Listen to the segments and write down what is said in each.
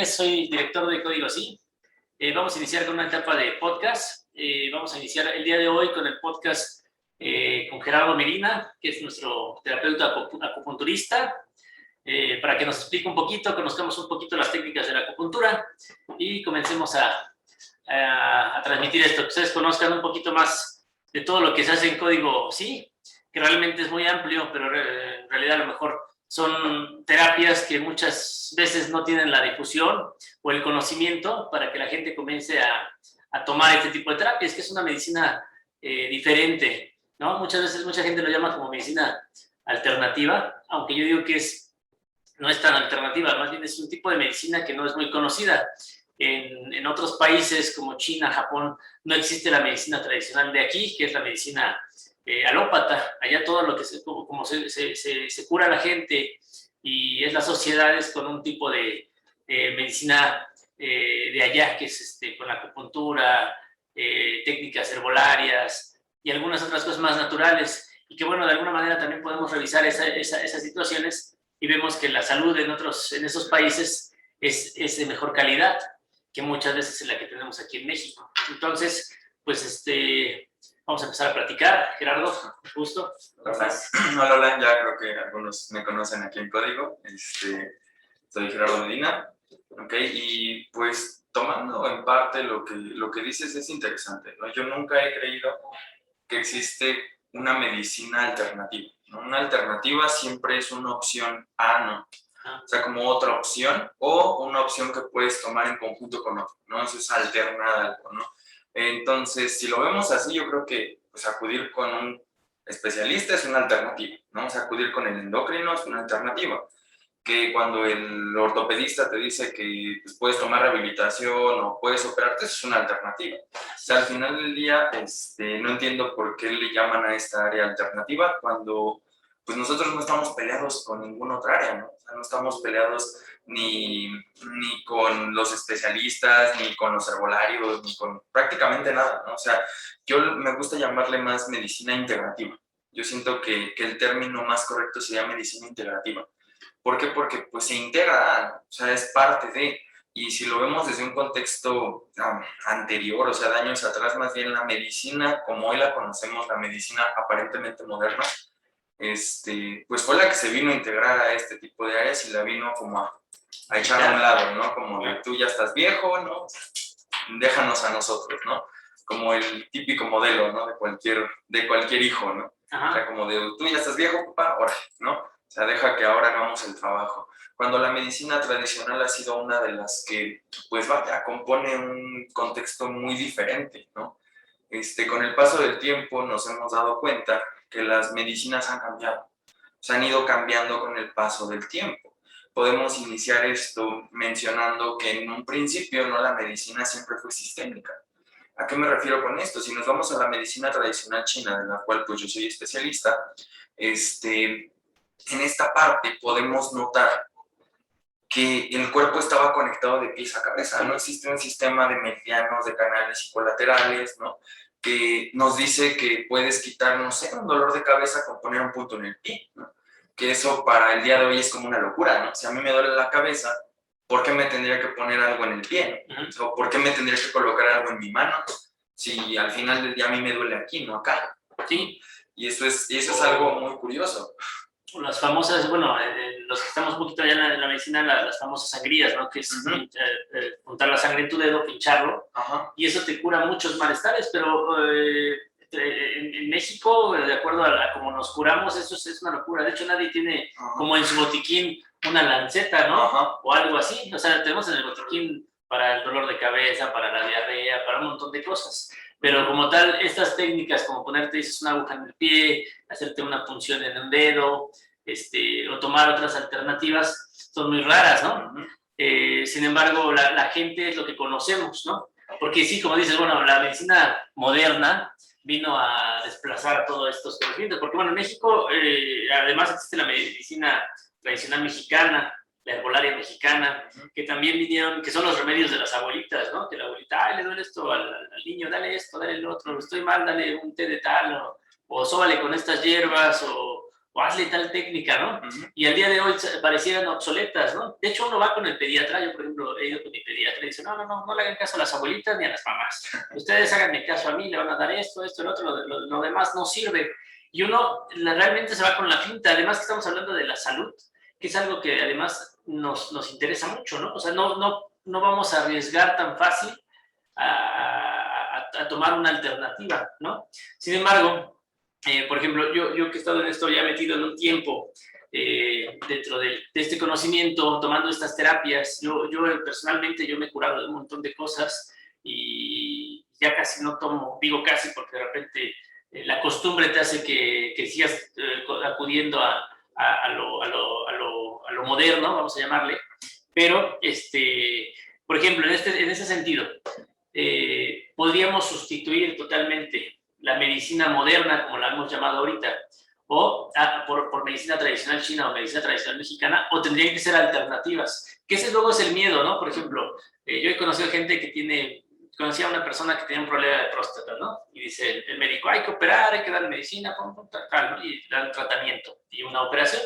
Jiménez, soy director de Código Sí. Vamos a iniciar con una etapa de podcast. Vamos a iniciar el día de hoy con el podcast con Gerardo Medina, que es nuestro terapeuta acupunturista, para que nos explique un poquito, conozcamos un poquito las técnicas de la acupuntura y comencemos a transmitir esto, que ustedes conozcan un poquito más de todo lo que se hace en Código Sí, que realmente es muy amplio, pero en realidad a lo mejor son terapias que muchas veces no tienen la difusión o el conocimiento para que la gente comience a tomar este tipo de terapias, que es una medicina diferente, ¿no? Muchas veces mucha gente lo llama como medicina alternativa, aunque yo digo que no es tan alternativa, más bien es un tipo de medicina que no es muy conocida. En otros países como China, Japón, no existe la medicina tradicional de aquí, que es la medicina alópata. Allá todo lo que como se cura la gente y es las sociedades con un tipo de medicina de allá, que es con la acupuntura, técnicas herbolarias y algunas otras cosas más naturales. Y que bueno, de alguna manera también podemos revisar esas situaciones y vemos que la salud en esos países es de mejor calidad que muchas veces es la que tenemos aquí en México. Entonces, pues vamos a empezar a platicar. Gerardo, gusto. Hola, ya creo que algunos me conocen aquí en Código. Soy Gerardo Medina, ¿ok? Y pues tomando en parte lo que dices es interesante, ¿no? Yo nunca he creído que existe una medicina alternativa, ¿no? Una alternativa siempre es una opción A, ¿no? O sea, como otra opción o una opción que puedes tomar en conjunto con otro, ¿no? Eso es alternar algo, ¿no? Entonces, si lo vemos así, yo creo que pues, acudir con un especialista es una alternativa, ¿no? O sea, acudir con el endocrino es una alternativa. Que cuando el ortopedista te dice que pues, puedes tomar rehabilitación o puedes operarte, eso es una alternativa. O sea, al final del día, no entiendo por qué le llaman a esta área alternativa cuando pues nosotros no estamos peleados con ninguna otra área, ¿no? O sea, no estamos peleados ni con los especialistas, ni con los herbolarios, ni con prácticamente nada, ¿no? O sea, yo me gusta llamarle más medicina integrativa. Yo siento que el término más correcto sería medicina integrativa. ¿Por qué? Porque pues se integra, o sea, es parte de, y si lo vemos desde un contexto anterior, o sea, de años atrás, más bien la medicina, como hoy la conocemos, la medicina aparentemente moderna, pues fue la que se vino a integrar a este tipo de áreas y la vino como a echar a un lado, ¿no? Como de tú ya estás viejo, ¿no? Déjanos a nosotros, ¿no? Como el típico modelo, ¿no? De cualquier hijo, ¿no? Ajá. O sea, como de tú ya estás viejo, papá, órale, ¿no? O sea, deja que ahora hagamos el trabajo. Cuando la medicina tradicional ha sido una de las que, pues vaya, compone un contexto muy diferente, ¿no? Con el paso del tiempo nos hemos dado cuenta que las medicinas han cambiado, se han ido cambiando con el paso del tiempo. Podemos iniciar esto mencionando que en un principio no la medicina siempre fue sistémica. ¿A qué me refiero con esto? Si nos vamos a la medicina tradicional china, de la cual pues yo soy especialista, en esta parte podemos notar que el cuerpo estaba conectado de pies a cabeza, no existe un sistema de meridianos, de canales y colaterales, ¿no? Que nos dice que puedes quitar, no sé, un dolor de cabeza con poner un punto en el pie, ¿no? Que eso para el día de hoy es como una locura, ¿no? Si a mí me duele la cabeza, ¿por qué me tendría que poner algo en el pie? ¿No? ¿O por qué me tendría que colocar algo en mi mano? Si al final del día a mí me duele aquí, no acá, ¿sí? Y eso es algo muy curioso. Las famosas, bueno, los que estamos un poquito allá en la medicina, las famosas sangrías, ¿no? Que es juntar la sangre en tu dedo, pincharlo, ajá, y eso te cura muchos malestares, pero en México, de acuerdo a cómo nos curamos, eso es una locura. De hecho, nadie tiene como en su botiquín una lanceta, ¿no? Ajá. O algo así. O sea, tenemos en el botiquín para el dolor de cabeza, para la diarrea, para un montón de cosas. Pero como tal, estas técnicas, como ponerte, dices, una aguja en el pie, hacerte una punción en un dedo, o tomar otras alternativas, son muy raras, ¿no? Sin embargo, la gente es lo que conocemos, ¿no? Porque sí, como dices, bueno, la medicina moderna vino a desplazar todos estos conocimientos, porque bueno, en México además existe la medicina tradicional mexicana, la herbolaria mexicana, que también vinieron, que son los remedios de las abuelitas, ¿no? Que la abuelita, ay, le duele esto al niño, dale esto, dale el otro, estoy mal, dale un té de tal, o sóbale con estas hierbas, o hazle tal técnica, ¿no? Ujú. Y al día de hoy parecieran obsoletas, ¿no? De hecho, uno va con el pediatra, yo por ejemplo he ido con mi pediatra y dice, no le hagan caso a las abuelitas ni a las mamás. Ustedes háganme caso a mí, le van a dar esto, el otro, lo demás no sirve. Y uno realmente se va con la finta, además que estamos hablando de la salud, que es algo que además nos interesa mucho, ¿no? O sea, no vamos a arriesgar tan fácil a tomar una alternativa, ¿no? Sin embargo, por ejemplo, yo que he estado en esto ya metido en un tiempo, dentro de este conocimiento, tomando estas terapias, yo personalmente yo me he curado de un montón de cosas y ya casi no tomo, digo casi porque de repente la costumbre te hace que sigas acudiendo a lo moderno, vamos a llamarle, pero, por ejemplo, en ese sentido, podríamos sustituir totalmente la medicina moderna, como la hemos llamado ahorita, o por medicina tradicional china o medicina tradicional mexicana, o tendrían que ser alternativas, que ese luego es el miedo, ¿no? Por ejemplo, yo he conocido gente conocía a una persona que tenía un problema de próstata, ¿no? Y dice el médico, hay que operar, hay que darle medicina, tal, ¿no? Y dan tratamiento y una operación.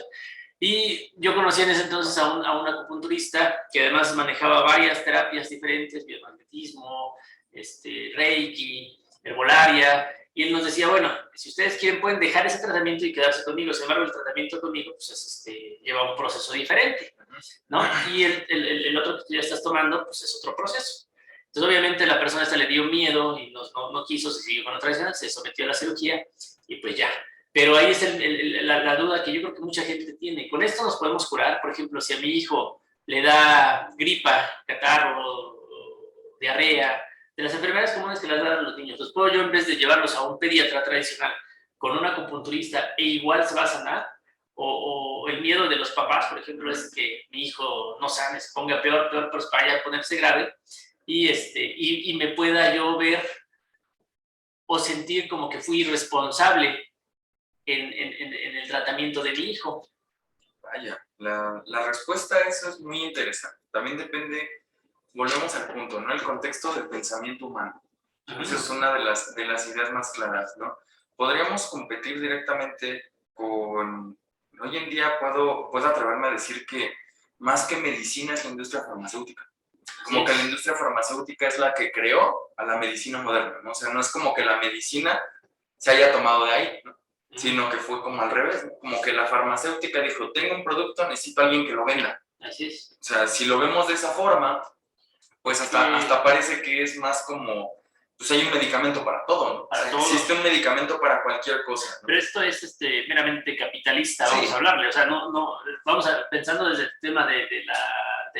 Y yo conocí en ese entonces a un acupunturista que además manejaba varias terapias diferentes, biomagnetismo, Reiki, herbolaria, y él nos decía, bueno, si ustedes quieren pueden dejar ese tratamiento y quedarse conmigo, sin embargo el tratamiento conmigo pues lleva un proceso diferente, ¿no? Y el otro que tú ya estás tomando pues es otro proceso. Entonces obviamente la persona esta le dio miedo y no quiso, se siguió con la tradicional, se sometió a la cirugía y pues ya. Pero ahí es la duda que yo creo que mucha gente tiene. Con esto nos podemos curar, por ejemplo, si a mi hijo le da gripa, catarro, diarrea, de las enfermedades comunes que les dan a los niños, ¿los puedo yo en vez de llevarlos a un pediatra tradicional con un acupunturista e igual se va a sanar? O el miedo de los papás, por ejemplo, es que mi hijo no sane, se ponga peor, pero para allá ponerse grave y me pueda yo ver o sentir como que fui irresponsable en el tratamiento de mi hijo. Vaya, la respuesta a eso es muy interesante. También depende, volvemos al punto, ¿no? El contexto del pensamiento humano. Esa es una de las ideas más claras, ¿no? Podríamos competir directamente con... Hoy en día puedo atreverme a decir que más que medicina es la industria farmacéutica. Como que la industria farmacéutica es la que creó a la medicina moderna, ¿no? O sea, no es como que la medicina se haya tomado de ahí, ¿no? Sino que fue como al revés, ¿no? Como que la farmacéutica dijo, tengo un producto, necesito a alguien que lo venda. Así es. O sea, si lo vemos de esa forma, pues hasta parece que es más como, pues hay un medicamento para todo, ¿no? Para o sea, todo. Existe un medicamento para cualquier cosa, ¿no? Pero esto es meramente capitalista, vamos a hablarle. O sea, vamos pensando desde el tema de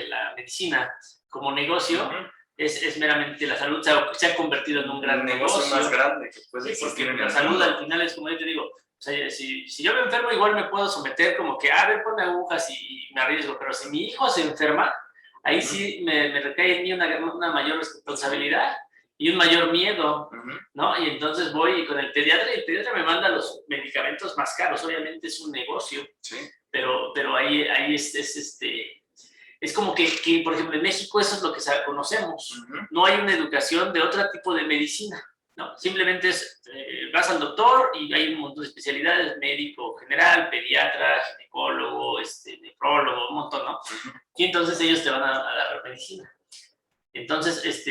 la medicina como negocio, es meramente la salud se ha convertido en un gran negocio más grande que puede existir en la salud. Al final es como yo te digo, o sea, si yo me enfermo igual me puedo someter como que, a ver, ponme agujas y me arriesgo, pero si mi hijo se enferma, ahí sí me recae en mí una mayor responsabilidad y un mayor miedo, ¿no? Y entonces voy con el pediatra y el pediatra me manda los medicamentos más caros. Obviamente es un negocio, sí. pero ahí es como que, por ejemplo, en México eso es lo que conocemos. No hay una educación de otro tipo de medicina, ¿no? Simplemente vas al doctor y hay un montón de especialidades, médico general, pediatra, ginecólogo, nefrólogo, un montón, ¿no? Y entonces ellos te van a dar medicina. Entonces,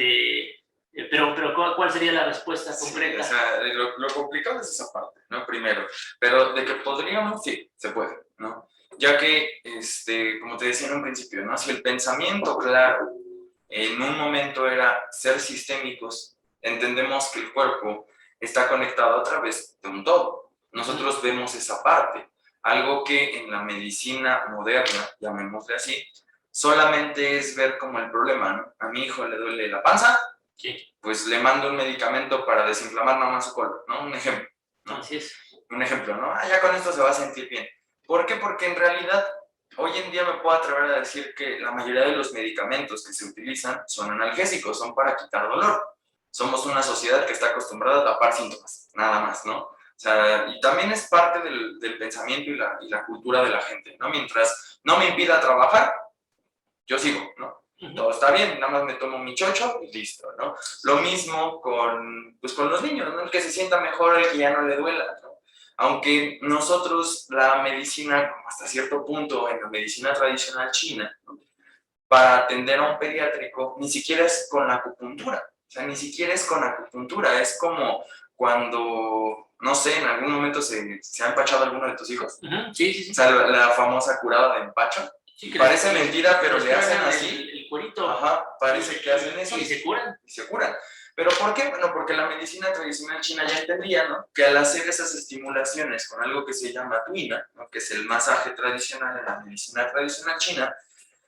pero ¿cuál sería la respuesta concreta? Sí, o sea, lo complicado es esa parte, ¿no? Primero, pero de que podríamos, sí, se puede, ¿no? Ya que, como te decía en un principio, ¿no? Si el pensamiento claro en un momento era ser sistémicos, entendemos que el cuerpo está conectado a través de un todo. Nosotros vemos esa parte, algo que en la medicina moderna, llamémosle así, solamente es ver como el problema, ¿no? A mi hijo le duele la panza, sí. Pues le mando un medicamento para desinflamar nada más su colon, ¿no? Un ejemplo, ¿no? Así es. Un ejemplo, ¿no? Ya con esto se va a sentir bien. ¿Por qué? Porque en realidad hoy en día me puedo atrever a decir que la mayoría de los medicamentos que se utilizan son analgésicos, son para quitar dolor. Somos una sociedad que está acostumbrada a tapar síntomas, nada más, ¿no? O sea, y también es parte del pensamiento y la cultura de la gente, ¿no? Mientras no me impida trabajar, yo sigo, ¿no? Todo está bien, nada más me tomo mi chocho y listo, ¿no? Lo mismo con los niños, ¿no? El que se sienta mejor, el que ya no le duela, ¿no? Aunque nosotros, la medicina, como hasta cierto punto, en la medicina tradicional china, ¿no? Para atender a un pediátrico, ni siquiera es con la acupuntura. O sea, ni siquiera es con acupuntura. Es como cuando, no sé, en algún momento se ha empachado alguno de tus hijos. Sí, sí, sí. O sea, la famosa curada de empacho. Sí, Parece mentira, pero le hacen así. El cuerito. Ajá, parece que hacen eso. Y se curan. Y se curan. ¿Pero por qué? Bueno, porque la medicina tradicional china ya entendía, ¿no? Que al hacer esas estimulaciones con algo que se llama tuina, ¿no? Que es el masaje tradicional en la medicina tradicional china,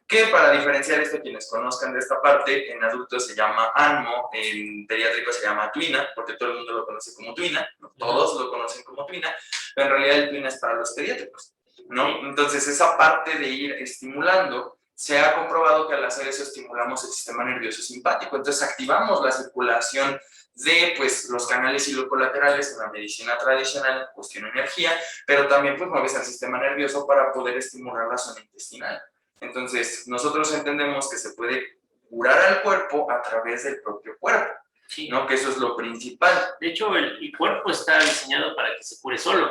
que para diferenciar esto, quienes conozcan de esta parte, en adultos se llama Anmo, en pediátrico se llama Tuina, porque todo el mundo lo conoce como Tuina, ¿no? Todos lo conocen como Tuina, pero en realidad el Tuina es para los pediátricos, ¿no? Entonces esa parte de ir estimulando, se ha comprobado que al hacer eso estimulamos el sistema nervioso simpático, entonces activamos la circulación de pues, los canales colaterales en la medicina tradicional, en cuestión de energía, pero también pues mueves al sistema nervioso para poder estimular la zona intestinal. Entonces, nosotros entendemos que se puede curar al cuerpo a través del propio cuerpo, sí, ¿no? Que eso es lo principal. De hecho, el cuerpo está diseñado para que se cure solo,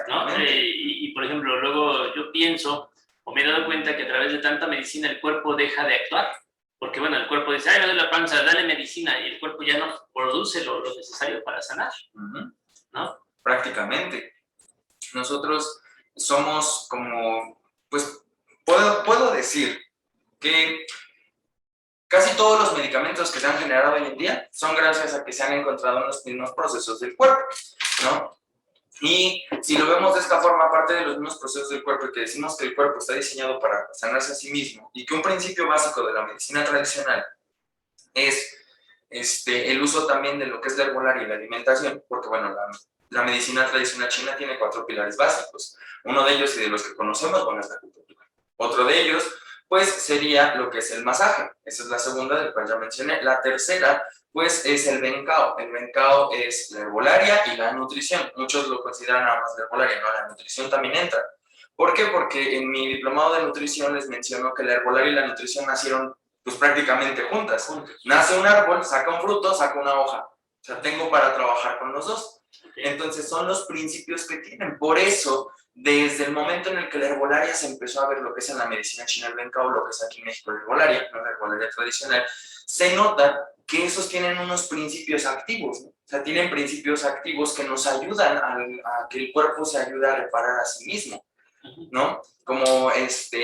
¿no? Por ejemplo, luego yo pienso, o me he dado cuenta que a través de tanta medicina el cuerpo deja de actuar. Porque, bueno, el cuerpo dice, ay, me duele la panza, dale medicina, y el cuerpo ya no produce lo necesario para sanar, ¿no? Prácticamente. Nosotros somos como, pues, puedo decir que casi todos los medicamentos que se han generado hoy en día son gracias a que se han encontrado en los mismos procesos del cuerpo, ¿no? Y si lo vemos de esta forma, aparte de los mismos procesos del cuerpo y que decimos que el cuerpo está diseñado para sanarse a sí mismo y que un principio básico de la medicina tradicional es el uso también de lo que es la herbolaria y la alimentación, porque bueno, la medicina tradicional china tiene 4 pilares básicos. Uno de ellos y de los que conocemos, bueno, es la acupuntura. Otro de ellos, pues, sería lo que es el masaje. Esa es la segunda, del cual ya mencioné. La tercera, pues, es el bencao. El bencao es la herbolaria y la nutrición. Muchos lo consideran nada más la herbolaria, no, la nutrición también entra. ¿Por qué? Porque en mi diplomado de nutrición les menciono que la herbolaria y la nutrición nacieron pues prácticamente juntas. Nace un árbol, saca un fruto, saca una hoja. O sea, tengo para trabajar con los dos. Entonces son los principios que tienen. Por eso, desde el momento en el que la herbolaria se empezó a ver lo que es en la medicina china el bencao, lo que es aquí en México la herbolaria, no la herbolaria tradicional, se nota que esos tienen unos principios activos, ¿no? O sea, tienen principios activos que nos ayudan a que el cuerpo se ayude a reparar a sí mismo, ¿no? Como,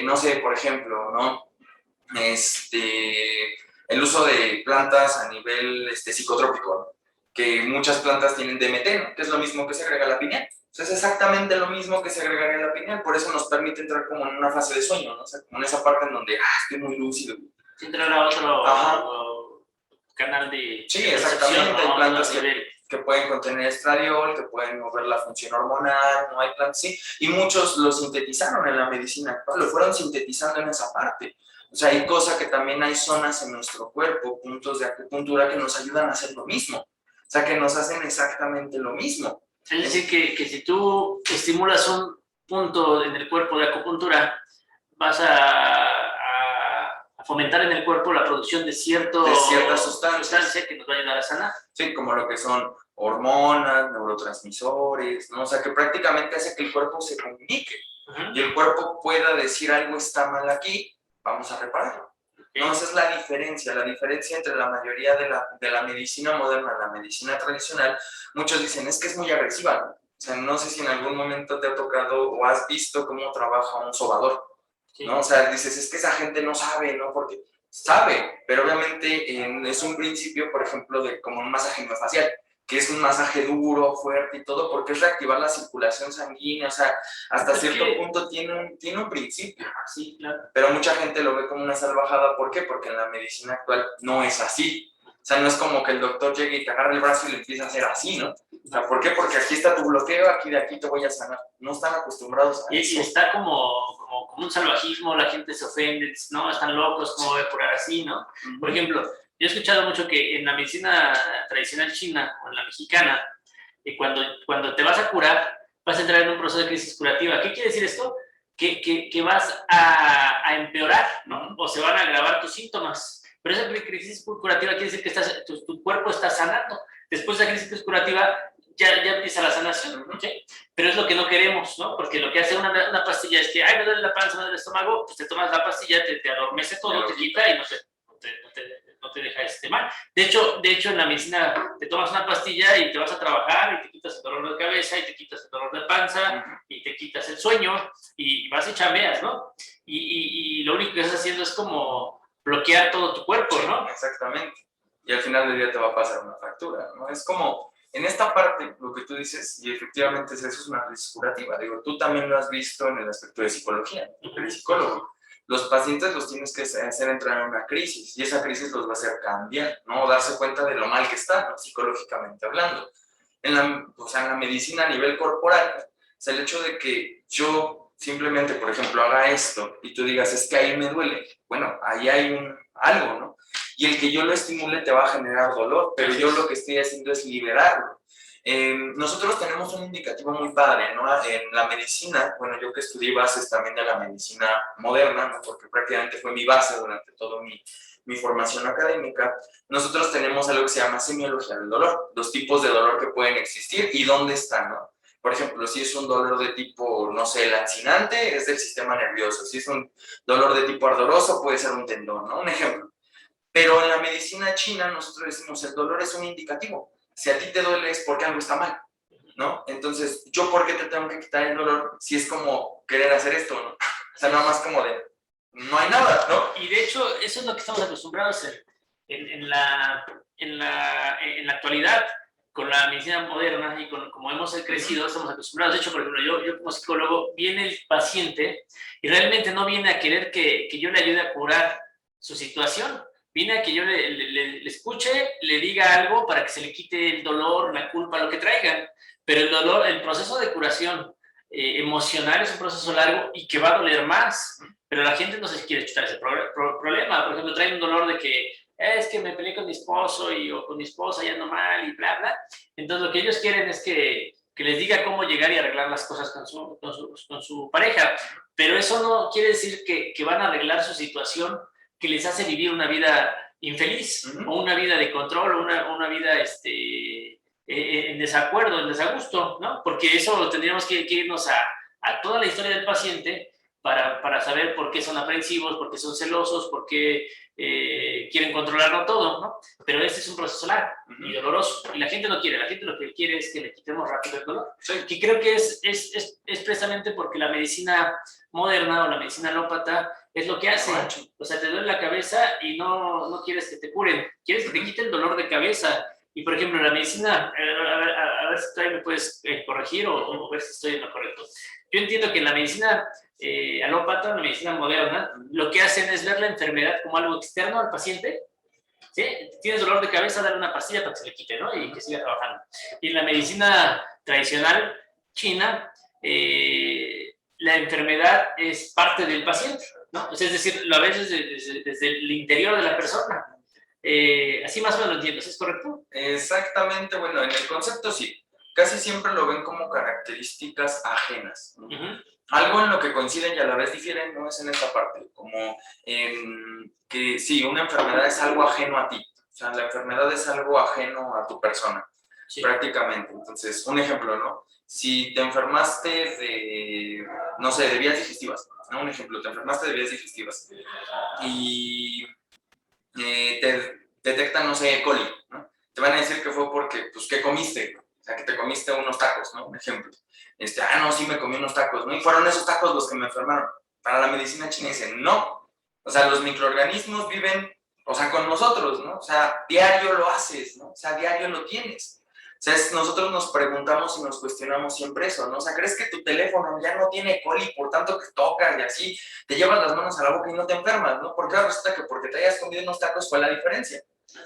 no sé, por ejemplo, ¿no? El uso de plantas a nivel psicotrópico, ¿no? Que muchas plantas tienen DMT, ¿no? Que es lo mismo que se agrega a la pineal. O sea, es exactamente lo mismo que se agregaría a la pineal, por eso nos permite entrar como en una fase de sueño, ¿no? O sea, como en esa parte en donde estoy muy lúcido. Sí, entrar a otro canal de... Sí, exactamente, hay plantas que pueden contener estradiol, que pueden mover la función hormonal, no hay plantas, sí, y muchos lo sintetizaron en la medicina actual, lo fueron sintetizando en esa parte. O sea, hay cosas que también hay zonas en nuestro cuerpo, puntos de acupuntura que nos ayudan a hacer lo mismo. O sea, que nos hacen exactamente lo mismo. Es decir, que si tú estimulas un punto en el cuerpo de acupuntura, vas a fomentar en el cuerpo la producción de cierta sustancia que nos va a ayudar a sanar. Sí, como lo que son hormonas, neurotransmisores, ¿no? O sea, que prácticamente hace que el cuerpo se comunique y el cuerpo pueda decir algo está mal aquí, vamos a repararlo. No, esa es la diferencia entre la mayoría de la medicina moderna y la medicina tradicional. Muchos dicen, es que es muy agresiva, ¿no? O sea, no sé si en algún momento te ha tocado o has visto cómo trabaja un sobador, ¿no? O sea, dices, es que esa gente no sabe, ¿no? Porque sabe, pero obviamente es un principio, por ejemplo, de como un masaje miofascial, que es un masaje duro, fuerte y todo, porque es reactivar la circulación sanguínea, o sea, hasta cierto punto tiene un principio, sí, claro. Pero mucha gente lo ve como una salvajada, ¿por qué? Porque en la medicina actual no es así. O sea, no es como que el doctor llegue y te agarre el brazo y le empieza a hacer así, ¿no? O sea, ¿por qué? Porque aquí está tu bloqueo, aquí de aquí te voy a sanar. No están acostumbrados a eso. Y está como un salvajismo, la gente se ofende, no, están locos, ¿cómo voy a curar así, no? Por ejemplo, yo he escuchado mucho que en la medicina tradicional china o en la mexicana, cuando te vas a curar, vas a entrar en un proceso de crisis curativa. ¿Qué quiere decir esto? Que vas a empeorar, ¿no? O se van a agravar tus síntomas. Pero esa crisis curativa quiere decir que tu cuerpo está sanando. Después de esa crisis curativa, ya empieza la sanación, ¿sí? Pero es lo que no queremos, ¿no? Porque lo que hace una pastilla es que, ay, me duele la panza, me duele el estómago, pues te tomas la pastilla, te adormece todo, te quita y no te deja mal. De hecho, en la medicina te tomas una pastilla y te vas a trabajar y te quitas el dolor de cabeza y te quitas el dolor de panza y te quitas el sueño y vas y chambeas, ¿no? Y lo único que estás haciendo es como bloquear todo tu cuerpo, ¿no? Exactamente. Y al final del día te va a pasar una fractura, ¿no? Es como, en esta parte, lo que tú dices, y efectivamente eso es una crisis curativa. Digo, tú también lo has visto en el aspecto de psicología, tú eres psicólogo. Los pacientes los tienes que hacer entrar en una crisis, y esa crisis los va a hacer cambiar, ¿no? Darse cuenta de lo mal que están, ¿no? Psicológicamente hablando. O sea, en la medicina a nivel corporal, o sea, el hecho de que yo simplemente, por ejemplo, haga esto y tú digas, es que ahí me duele, bueno, ahí hay algo, ¿no? Y el que yo lo estimule te va a generar dolor, pero yo lo que estoy haciendo es liberarlo. Nosotros tenemos un indicativo muy padre, ¿no? En la medicina, bueno, yo que estudié bases también de la medicina moderna, ¿no? Porque prácticamente fue mi base durante toda mi formación académica, nosotros tenemos algo que se llama semiología del dolor, los tipos de dolor que pueden existir y dónde están, ¿no? Por ejemplo, si es un dolor de tipo, no sé, lancinante, es del sistema nervioso. Si es un dolor de tipo ardoroso, puede ser un tendón, ¿no? Un ejemplo. Pero en la medicina china nosotros decimos, el dolor es un indicativo. Si a ti te duele es porque algo está mal, ¿no? Entonces, ¿yo por qué te tengo que quitar el dolor si es como querer hacer esto, ¿no? O sea, nada más como de, no hay nada, ¿no? Y de hecho, eso es lo que estamos acostumbrados en la actualidad con la medicina moderna y como hemos crecido, estamos acostumbrados. De hecho, por ejemplo, yo como psicólogo, viene el paciente y realmente no viene a querer que yo le ayude a curar su situación. Viene a que yo le escuche, le diga algo para que se le quite el dolor, la culpa, lo que traigan. Pero el dolor, el proceso de curación emocional es un proceso largo y que va a doler más. Pero la gente no se quiere chutar ese problema. Por ejemplo, trae un dolor de que es que me peleé con mi esposo o con mi esposa y ando mal y bla, bla. Entonces, lo que ellos quieren es que les diga cómo llegar y arreglar las cosas con su pareja. Pero eso no quiere decir que van a arreglar su situación que les hace vivir una vida infeliz o una vida de control o una vida en desacuerdo, en desagusto, ¿no? Porque eso tendríamos que irnos a toda la historia del paciente para saber por qué son aprensivos, por qué son celosos, por qué quieren controlarlo todo, ¿no? Pero este es un proceso largo y doloroso. Y la gente no quiere. La gente lo que quiere es que le quitemos rápido el dolor. Sí. Que creo que es precisamente porque la medicina moderna o la medicina alópata es lo que hace. O sea, te duele la cabeza y no quieres que te curen. Quieres que te quite el dolor de cabeza. Y, por ejemplo, la medicina, a ver si todavía me puedes corregir o ver si estoy en lo correcto. Yo entiendo que en la medicina alópata, en la medicina moderna, lo que hacen es ver la enfermedad como algo externo al paciente. ¿Sí? Tienes dolor de cabeza, dale una pastilla para que se le quite, ¿no? Y que siga trabajando. Y en la medicina tradicional china, la enfermedad es parte del paciente, ¿no? O sea, es decir, lo ves desde el interior de la persona. Así más o menos lo entiendes, ¿es correcto? Exactamente, bueno, en el concepto sí. Casi siempre lo ven como características ajenas, ¿no? Algo en lo que coinciden y a la vez difieren, no es en esta parte, como que sí, una enfermedad es algo ajeno a ti, o sea, la enfermedad es algo ajeno a tu persona, sí, prácticamente. Entonces, un ejemplo, ¿no? Si te enfermaste de, no sé, de vías digestivas, ¿no? Un ejemplo, te enfermaste de vías digestivas y te detectan, no sé, E. coli, ¿no? Te van a decir que fue porque, pues, ¿qué comiste? O sea, que te comiste unos tacos, ¿no? Un ejemplo. No, sí me comí unos tacos, ¿no? Y fueron esos tacos los que me enfermaron. Para la medicina china dicen, no. O sea, los microorganismos viven, o sea, con nosotros, ¿no? O sea, diario lo haces, ¿no? O sea, diario lo tienes. O sea, nosotros nos preguntamos y nos cuestionamos siempre eso, ¿no? O sea, ¿crees que tu teléfono ya no tiene coli por tanto que tocas y así te llevas las manos a la boca y no te enfermas, ¿no? Porque ahora resulta que porque te hayas comido unos tacos fue la diferencia.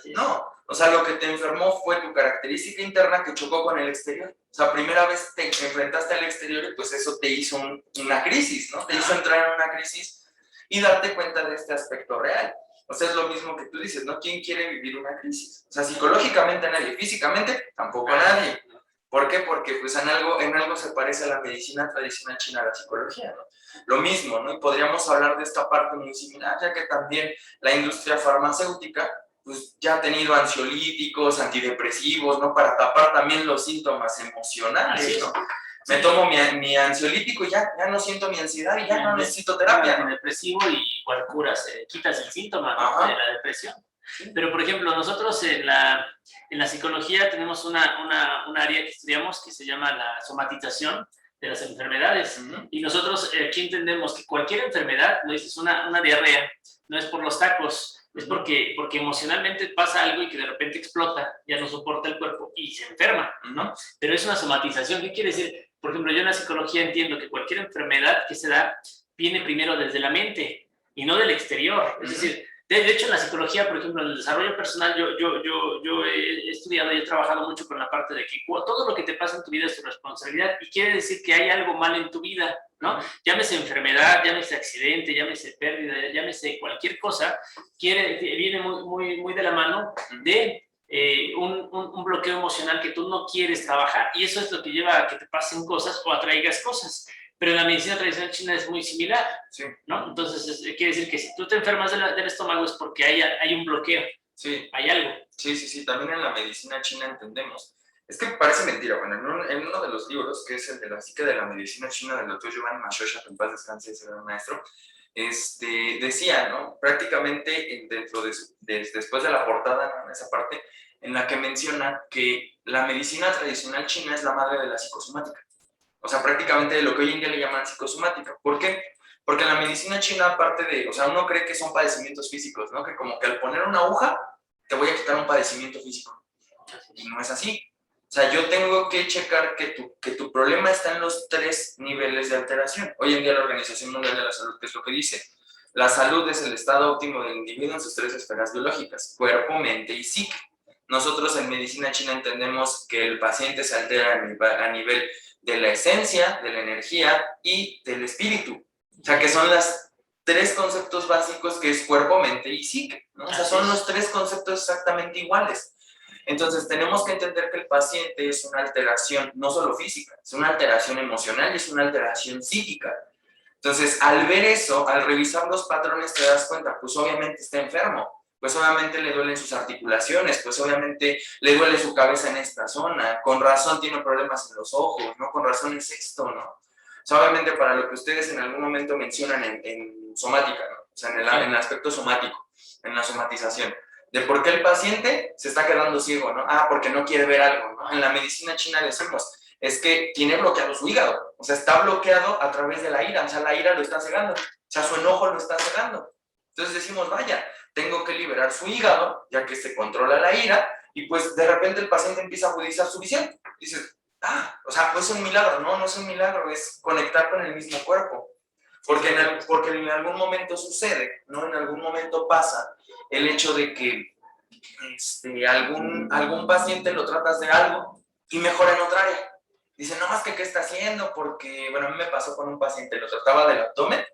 No, o sea, lo que te enfermó fue tu característica interna que chocó con el exterior. O sea, primera vez te enfrentaste al exterior y pues eso te hizo una crisis, ¿no? Te hizo entrar en una crisis y darte cuenta de este aspecto real. O sea, es lo mismo que tú dices, ¿no? ¿Quién quiere vivir una crisis? O sea, psicológicamente nadie, físicamente tampoco nadie. ¿Por qué? Porque pues en algo se parece a la medicina tradicional china, a la psicología, ¿no? Lo mismo, ¿no? Y podríamos hablar de esta parte muy similar, ya que también la industria farmacéutica, pues ya ha tenido ansiolíticos, antidepresivos, ¿no? Para tapar también los síntomas emocionales, ¿no? Me tomo mi ansiolítico y ya no siento mi ansiedad y ya no necesito terapia, ¿no? Antidepresivo y igual curas, quitas el síntoma, ¿no? De la depresión. Pero, por ejemplo, nosotros en la psicología tenemos un área que estudiamos que se llama la somatización de las enfermedades. Y nosotros aquí entendemos que cualquier enfermedad, no dices una diarrea, no es por los tacos, es porque emocionalmente pasa algo y que de repente explota, ya no soporta el cuerpo y se enferma, ¿no? Pero es una somatización. ¿Qué quiere decir? Por ejemplo, yo en la psicología entiendo que cualquier enfermedad que se da viene primero desde la mente y no del exterior. Es decir, de hecho, en la psicología, por ejemplo, en el desarrollo personal, yo he estudiado y he trabajado mucho con la parte de que todo lo que te pasa en tu vida es tu responsabilidad y quiere decir que hay algo mal en tu vida, ¿no? Llámese enfermedad, llámese accidente, llámese pérdida, llámese cualquier cosa, viene muy de la mano de un bloqueo emocional que tú no quieres trabajar y eso es lo que lleva a que te pasen cosas o atraigas cosas. Pero en la medicina tradicional china es muy similar, sí, ¿no? Entonces, quiere decir que si tú te enfermas del estómago es porque hay un bloqueo, sí, hay algo. Sí, también en la medicina china entendemos. Es que parece mentira, bueno, en uno de los libros, que es el de la psique de la medicina china del doctor Giovanni Mashocha, que en paz descanse, ese gran maestro, decía, ¿no? Prácticamente después de la portada, ¿no? En esa parte, en la que menciona que la medicina tradicional china es la madre de la psicosomática. O sea, prácticamente de lo que hoy en día le llaman psicosomática. ¿Por qué? Porque en la medicina china, aparte de, o sea, uno cree que son padecimientos físicos, ¿no? Que como que al poner una aguja, te voy a quitar un padecimiento físico. Y no es así. O sea, yo tengo que checar que tu problema está en los 3 niveles de alteración. Hoy en día la Organización Mundial de la Salud, ¿qué es lo que dice? La salud es el estado óptimo del individuo en sus 3 esferas biológicas, cuerpo, mente y psique. Nosotros en medicina china entendemos que el paciente se altera a nivel de la esencia, de la energía y del espíritu. O sea, que son las 3 conceptos básicos que es cuerpo, mente y psique, ¿no? O sea, son los 3 conceptos exactamente iguales. Entonces, tenemos que entender que el paciente es una alteración no solo física, es una alteración emocional y es una alteración psíquica. Entonces, al ver eso, al revisar los patrones, te das cuenta, pues obviamente está enfermo, pues obviamente le duelen sus articulaciones, pues obviamente le duele su cabeza en esta zona, con razón tiene problemas en los ojos, ¿no? Con razón es esto, ¿no? O sea, obviamente para lo que ustedes en algún momento mencionan en somática, ¿no? O sea, en el aspecto somático, en la somatización, de por qué el paciente se está quedando ciego, ¿no? Ah, porque no quiere ver algo, ¿no? En la medicina china decimos, es que tiene bloqueado su hígado, o sea, está bloqueado a través de la ira, o sea, la ira lo está cegando, o sea, su enojo lo está cegando. Entonces decimos, vaya, tengo que liberar su hígado, ya que se controla la ira, y pues de repente el paciente empieza a agudizar su visión. Dices, o sea, pues es un milagro, no es un milagro, es conectar con el mismo cuerpo. Porque en algún momento sucede, ¿no? En algún momento pasa el hecho de que algún paciente lo tratas de algo y mejora en otra área. Dice, no más que qué está haciendo, porque, bueno, a mí me pasó con un paciente, lo trataba del abdomen,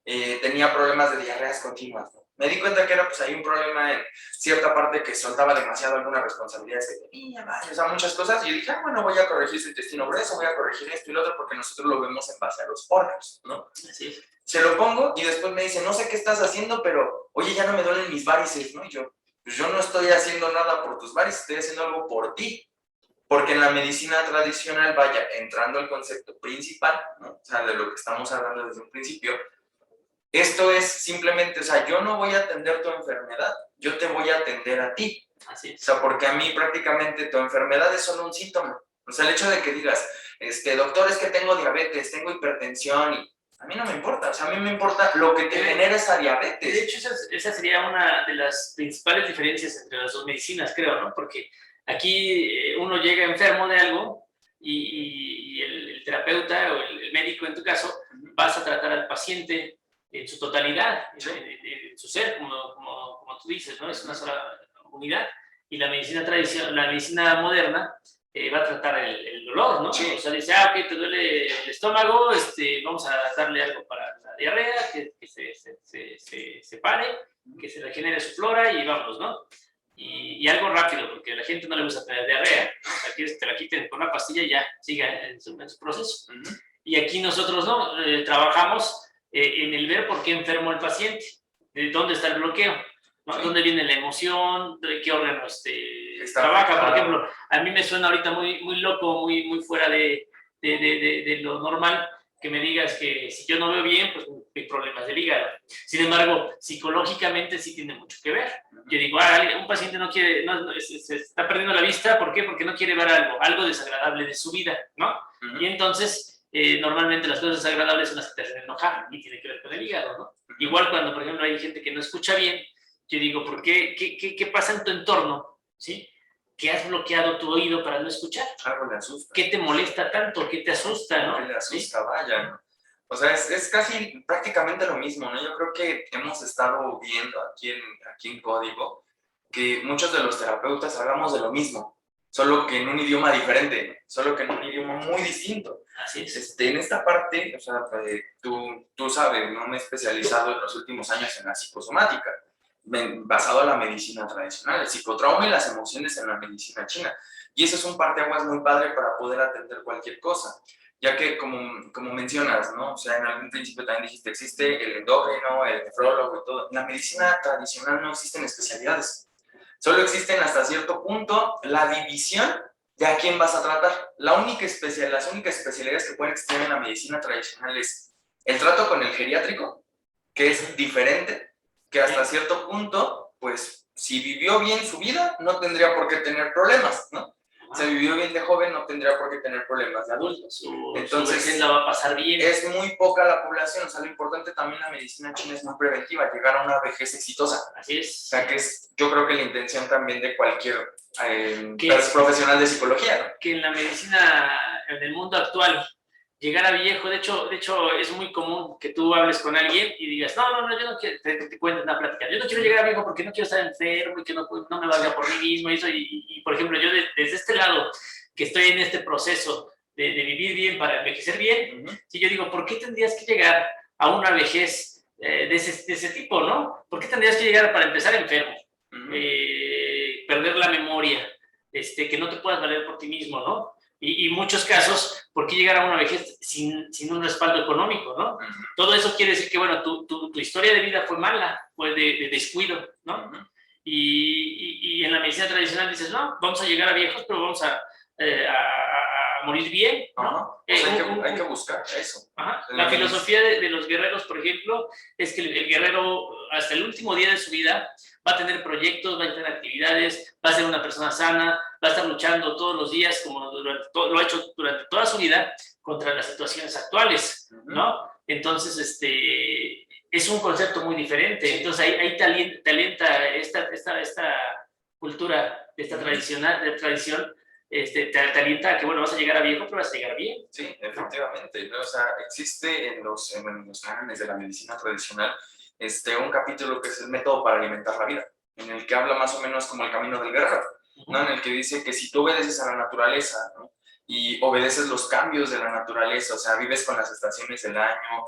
tenía problemas de diarreas continuas, ¿no? Me di cuenta que era, pues, hay un problema en cierta parte que soltaba demasiado algunas responsabilidades que tenía, o sea, muchas cosas, y yo dije, bueno, voy a corregir su intestino grueso, voy a corregir esto y lo otro, porque nosotros lo vemos en base a los órganos, ¿no? Así. Se lo pongo y después me dice, no sé qué estás haciendo, pero, oye, ya no me duelen mis varices, ¿no? Y yo, pues yo no estoy haciendo nada por tus varices, estoy haciendo algo por ti. Porque en la medicina tradicional, vaya, entrando al concepto principal, ¿no? O sea, de lo que estamos hablando desde un principio, esto es simplemente, o sea, yo no voy a atender tu enfermedad, yo te voy a atender a ti. Así es. O sea, porque a mí prácticamente tu enfermedad es solo un síntoma. O sea, el hecho de que digas, doctor, es que tengo diabetes, tengo hipertensión, y a mí no me importa, o sea, a mí me importa lo que te genera esa diabetes. De hecho, esa sería una de las principales diferencias entre las dos medicinas, creo, ¿no? Porque aquí uno llega enfermo de algo y el terapeuta o el médico, en tu caso, vas a tratar al paciente en su totalidad, en su ser, como tú dices, ¿no? Es una sola unidad. Y la medicina tradicional, la medicina moderna, va a tratar el dolor, ¿no? Sí. O sea, dice, ok, te duele el estómago, vamos a darle algo para la diarrea, que se pare, que se regenere su flora y vamos, ¿no? Y algo rápido, porque a la gente no le gusta tener diarrea, ¿no? O sea, quieres que te la quiten con una pastilla y ya siga en su proceso. Y aquí nosotros, ¿no? Trabajamos en el ver por qué enfermó el paciente, de dónde está el bloqueo. ¿no? Sí. ¿Dónde viene la emoción? ¿De qué órgano Está trabaja? Por afectado. ejemplo, a mí me suena ahorita muy loco, muy fuera de lo normal, que me digas que si yo no veo bien, pues hay problemas del hígado. Sin embargo, psicológicamente sí tiene mucho que ver. Yo digo, un paciente no quiere, se está perdiendo la vista, ¿por qué? Porque no quiere ver algo desagradable de su vida, ¿no? Y entonces, normalmente las cosas desagradables son las que te hacen enojar y tiene que ver con el hígado, ¿no? Igual cuando, por ejemplo, hay gente que no escucha bien, yo digo, ¿por qué? ¿Qué pasa en tu entorno? ¿Sí? ¿Que has bloqueado tu oído para no escuchar? Algo le asusta. ¿Qué te molesta tanto? ¿Qué te asusta, no? ¿Qué le asusta? ¿Sí? Vaya. O sea, es casi prácticamente lo mismo, ¿no? Yo creo que hemos estado viendo aquí en Código que muchos de los terapeutas hablamos de lo mismo, solo que en un idioma diferente, solo que en un idioma muy distinto. Así es. En esta parte, o sea, tú sabes, ¿no? Me he especializado en los últimos años en la psicosomática, basado en la medicina tradicional, el psicotrauma y las emociones en la medicina china. Y eso es un parteaguas muy padre para poder atender cualquier cosa, ya que como mencionas, ¿no? O sea, en algún principio también dijiste, existe el endócrino, el nefrólogo y todo. En la medicina tradicional no existen especialidades. Solo existen hasta cierto punto la división de a quién vas a tratar. Las únicas especialidades que pueden existir en la medicina tradicional es el trato con el geriátrico, que es diferente, que hasta cierto punto, pues, si vivió bien su vida, no tendría por qué tener problemas, ¿no? Se vivió bien de joven, no tendría por qué tener problemas de adultos. Entonces, su la va a pasar bien. Es muy poca la población, o sea, lo importante también la medicina china es muy preventiva, llegar a una vejez exitosa. Así es. O sea, que es, yo creo que la intención también de cualquier profesional de psicología, ¿no? Que en la medicina, en el mundo actual, llegar a viejo, de hecho es muy común que tú hables con alguien y digas, no, yo no quiero, te cuentes una plática, yo no quiero llegar a viejo porque no quiero estar enfermo y que no me valga por mí mismo y por ejemplo, yo desde este lado, que estoy en este proceso de vivir bien para envejecer bien, si yo digo, ¿por qué tendrías que llegar a una vejez de ese tipo, no? ¿Por qué tendrías que llegar para empezar enfermo? Perder la memoria, que no te puedas valer por ti mismo, ¿no? Y muchos casos, ¿por qué llegar a una vejez sin un respaldo económico, ¿no? Todo eso quiere decir que, bueno, tu historia de vida fue mala, fue de descuido, ¿no? Y en la medicina tradicional dices, no, vamos a llegar a viejos, pero vamos a morir bien, ¿no? O sea, hay que buscar eso. La filosofía de los guerreros, por ejemplo, es que el guerrero, hasta el último día de su vida, va a tener proyectos, va a tener actividades, va a ser una persona sana, va a estar luchando todos los días, como lo ha hecho durante toda su vida, contra las situaciones actuales, ¿no? Entonces, es un concepto muy diferente. Entonces, ahí talenta esta cultura, esta tradición, te alienta a que, bueno, vas a llegar a viejo, pero vas a llegar bien. Sí, efectivamente. O sea, existe en los cánones de la medicina tradicional un capítulo que es el método para alimentar la vida, en el que habla más o menos como el camino del guerrero, ¿no? En el que dice que si tú obedeces a la naturaleza, ¿no? Y obedeces los cambios de la naturaleza, o sea, vives con las estaciones del año,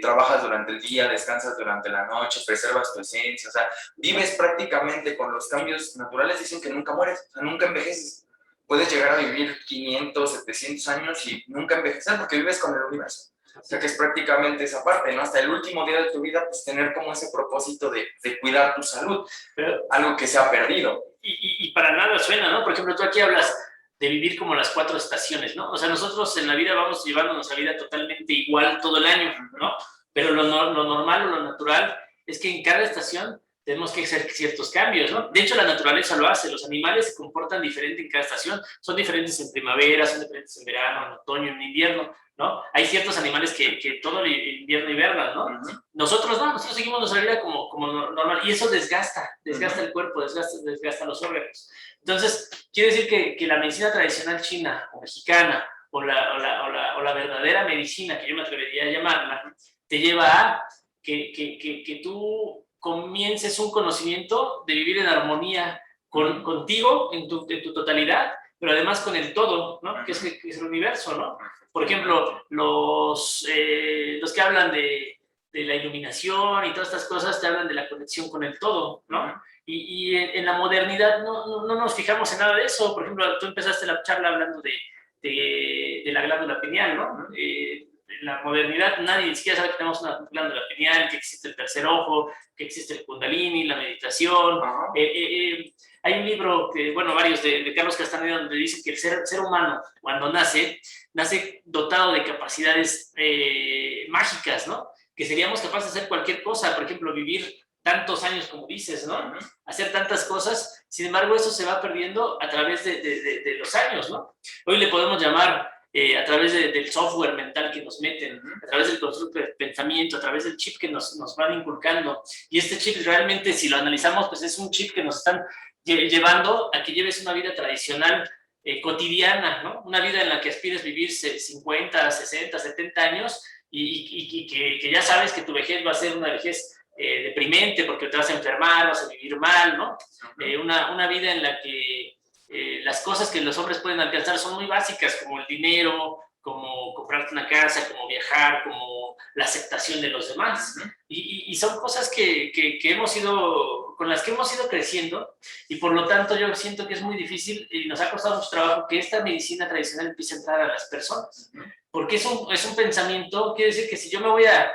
trabajas durante el día, descansas durante la noche, preservas tu esencia, o sea, vives prácticamente con los cambios naturales, dicen que nunca mueres, o sea, nunca envejeces. Puedes llegar a vivir 500, 700 años y nunca envejecer porque vives con el universo. O sea, que es prácticamente esa parte, ¿no? Hasta el último día de tu vida, pues tener como ese propósito de cuidar tu salud, pero algo que se ha perdido. Y para nada suena, ¿no? Por ejemplo, tú aquí hablas de vivir como las 4 estaciones, ¿no? O sea, nosotros en la vida vamos llevando nuestra vida totalmente igual todo el año, ¿no? Pero lo normal o lo natural es que en cada estación tenemos que hacer ciertos cambios, ¿no? De hecho, la naturaleza lo hace, los animales se comportan diferente en cada estación, son diferentes en primavera, son diferentes en verano, en otoño, en invierno, ¿no? Hay ciertos animales que todo el invierno hibernan, ¿no? Nosotros no, nosotros seguimos nuestra vida como normal, y eso desgasta el cuerpo, desgasta los órganos. Entonces, quiere decir que la medicina tradicional china o mexicana o la verdadera medicina, que yo me atrevería a llamarla, te lleva a que tú comiences un conocimiento de vivir en armonía contigo, en tu totalidad, pero además con el todo, ¿no? Que es el universo, ¿no? Por ejemplo, los que hablan de la iluminación y todas estas cosas te hablan de la conexión con el todo, ¿no? Y en la modernidad no nos fijamos en nada de eso. Por ejemplo, tú empezaste la charla hablando de la glándula pineal, ¿no? la modernidad nadie ni siquiera sabe que tenemos una glándula pineal, que existe el tercer ojo, que existe el kundalini, la meditación. Hay un libro, varios de Carlos Castaneda, donde dice que el ser humano, cuando nace dotado de capacidades mágicas, ¿no? Que seríamos capaces de hacer cualquier cosa, por ejemplo, vivir tantos años como dices, ¿no? Hacer tantas cosas, sin embargo, eso se va perdiendo a través de los años, ¿no? Hoy le podemos llamar a través del software mental que nos meten, a través del constructo de pensamiento, a través del chip que nos van inculcando. Y este chip realmente, si lo analizamos, pues es un chip que nos están llevando a que lleves una vida tradicional, cotidiana, ¿no? Una vida en la que aspires vivir 50, 60, 70 años y que ya sabes que tu vejez va a ser una vejez deprimente porque te vas a enfermar, vas a vivir mal, ¿no? Una vida en la que las cosas que los hombres pueden alcanzar son muy básicas, como el dinero, como comprarte una casa, como viajar, como la aceptación de los demás. Y son cosas con las que hemos ido creciendo, y por lo tanto yo siento que es muy difícil y nos ha costado mucho trabajo que esta medicina tradicional empiece a entrar a las personas. Porque es un pensamiento, quiere decir que si yo me voy a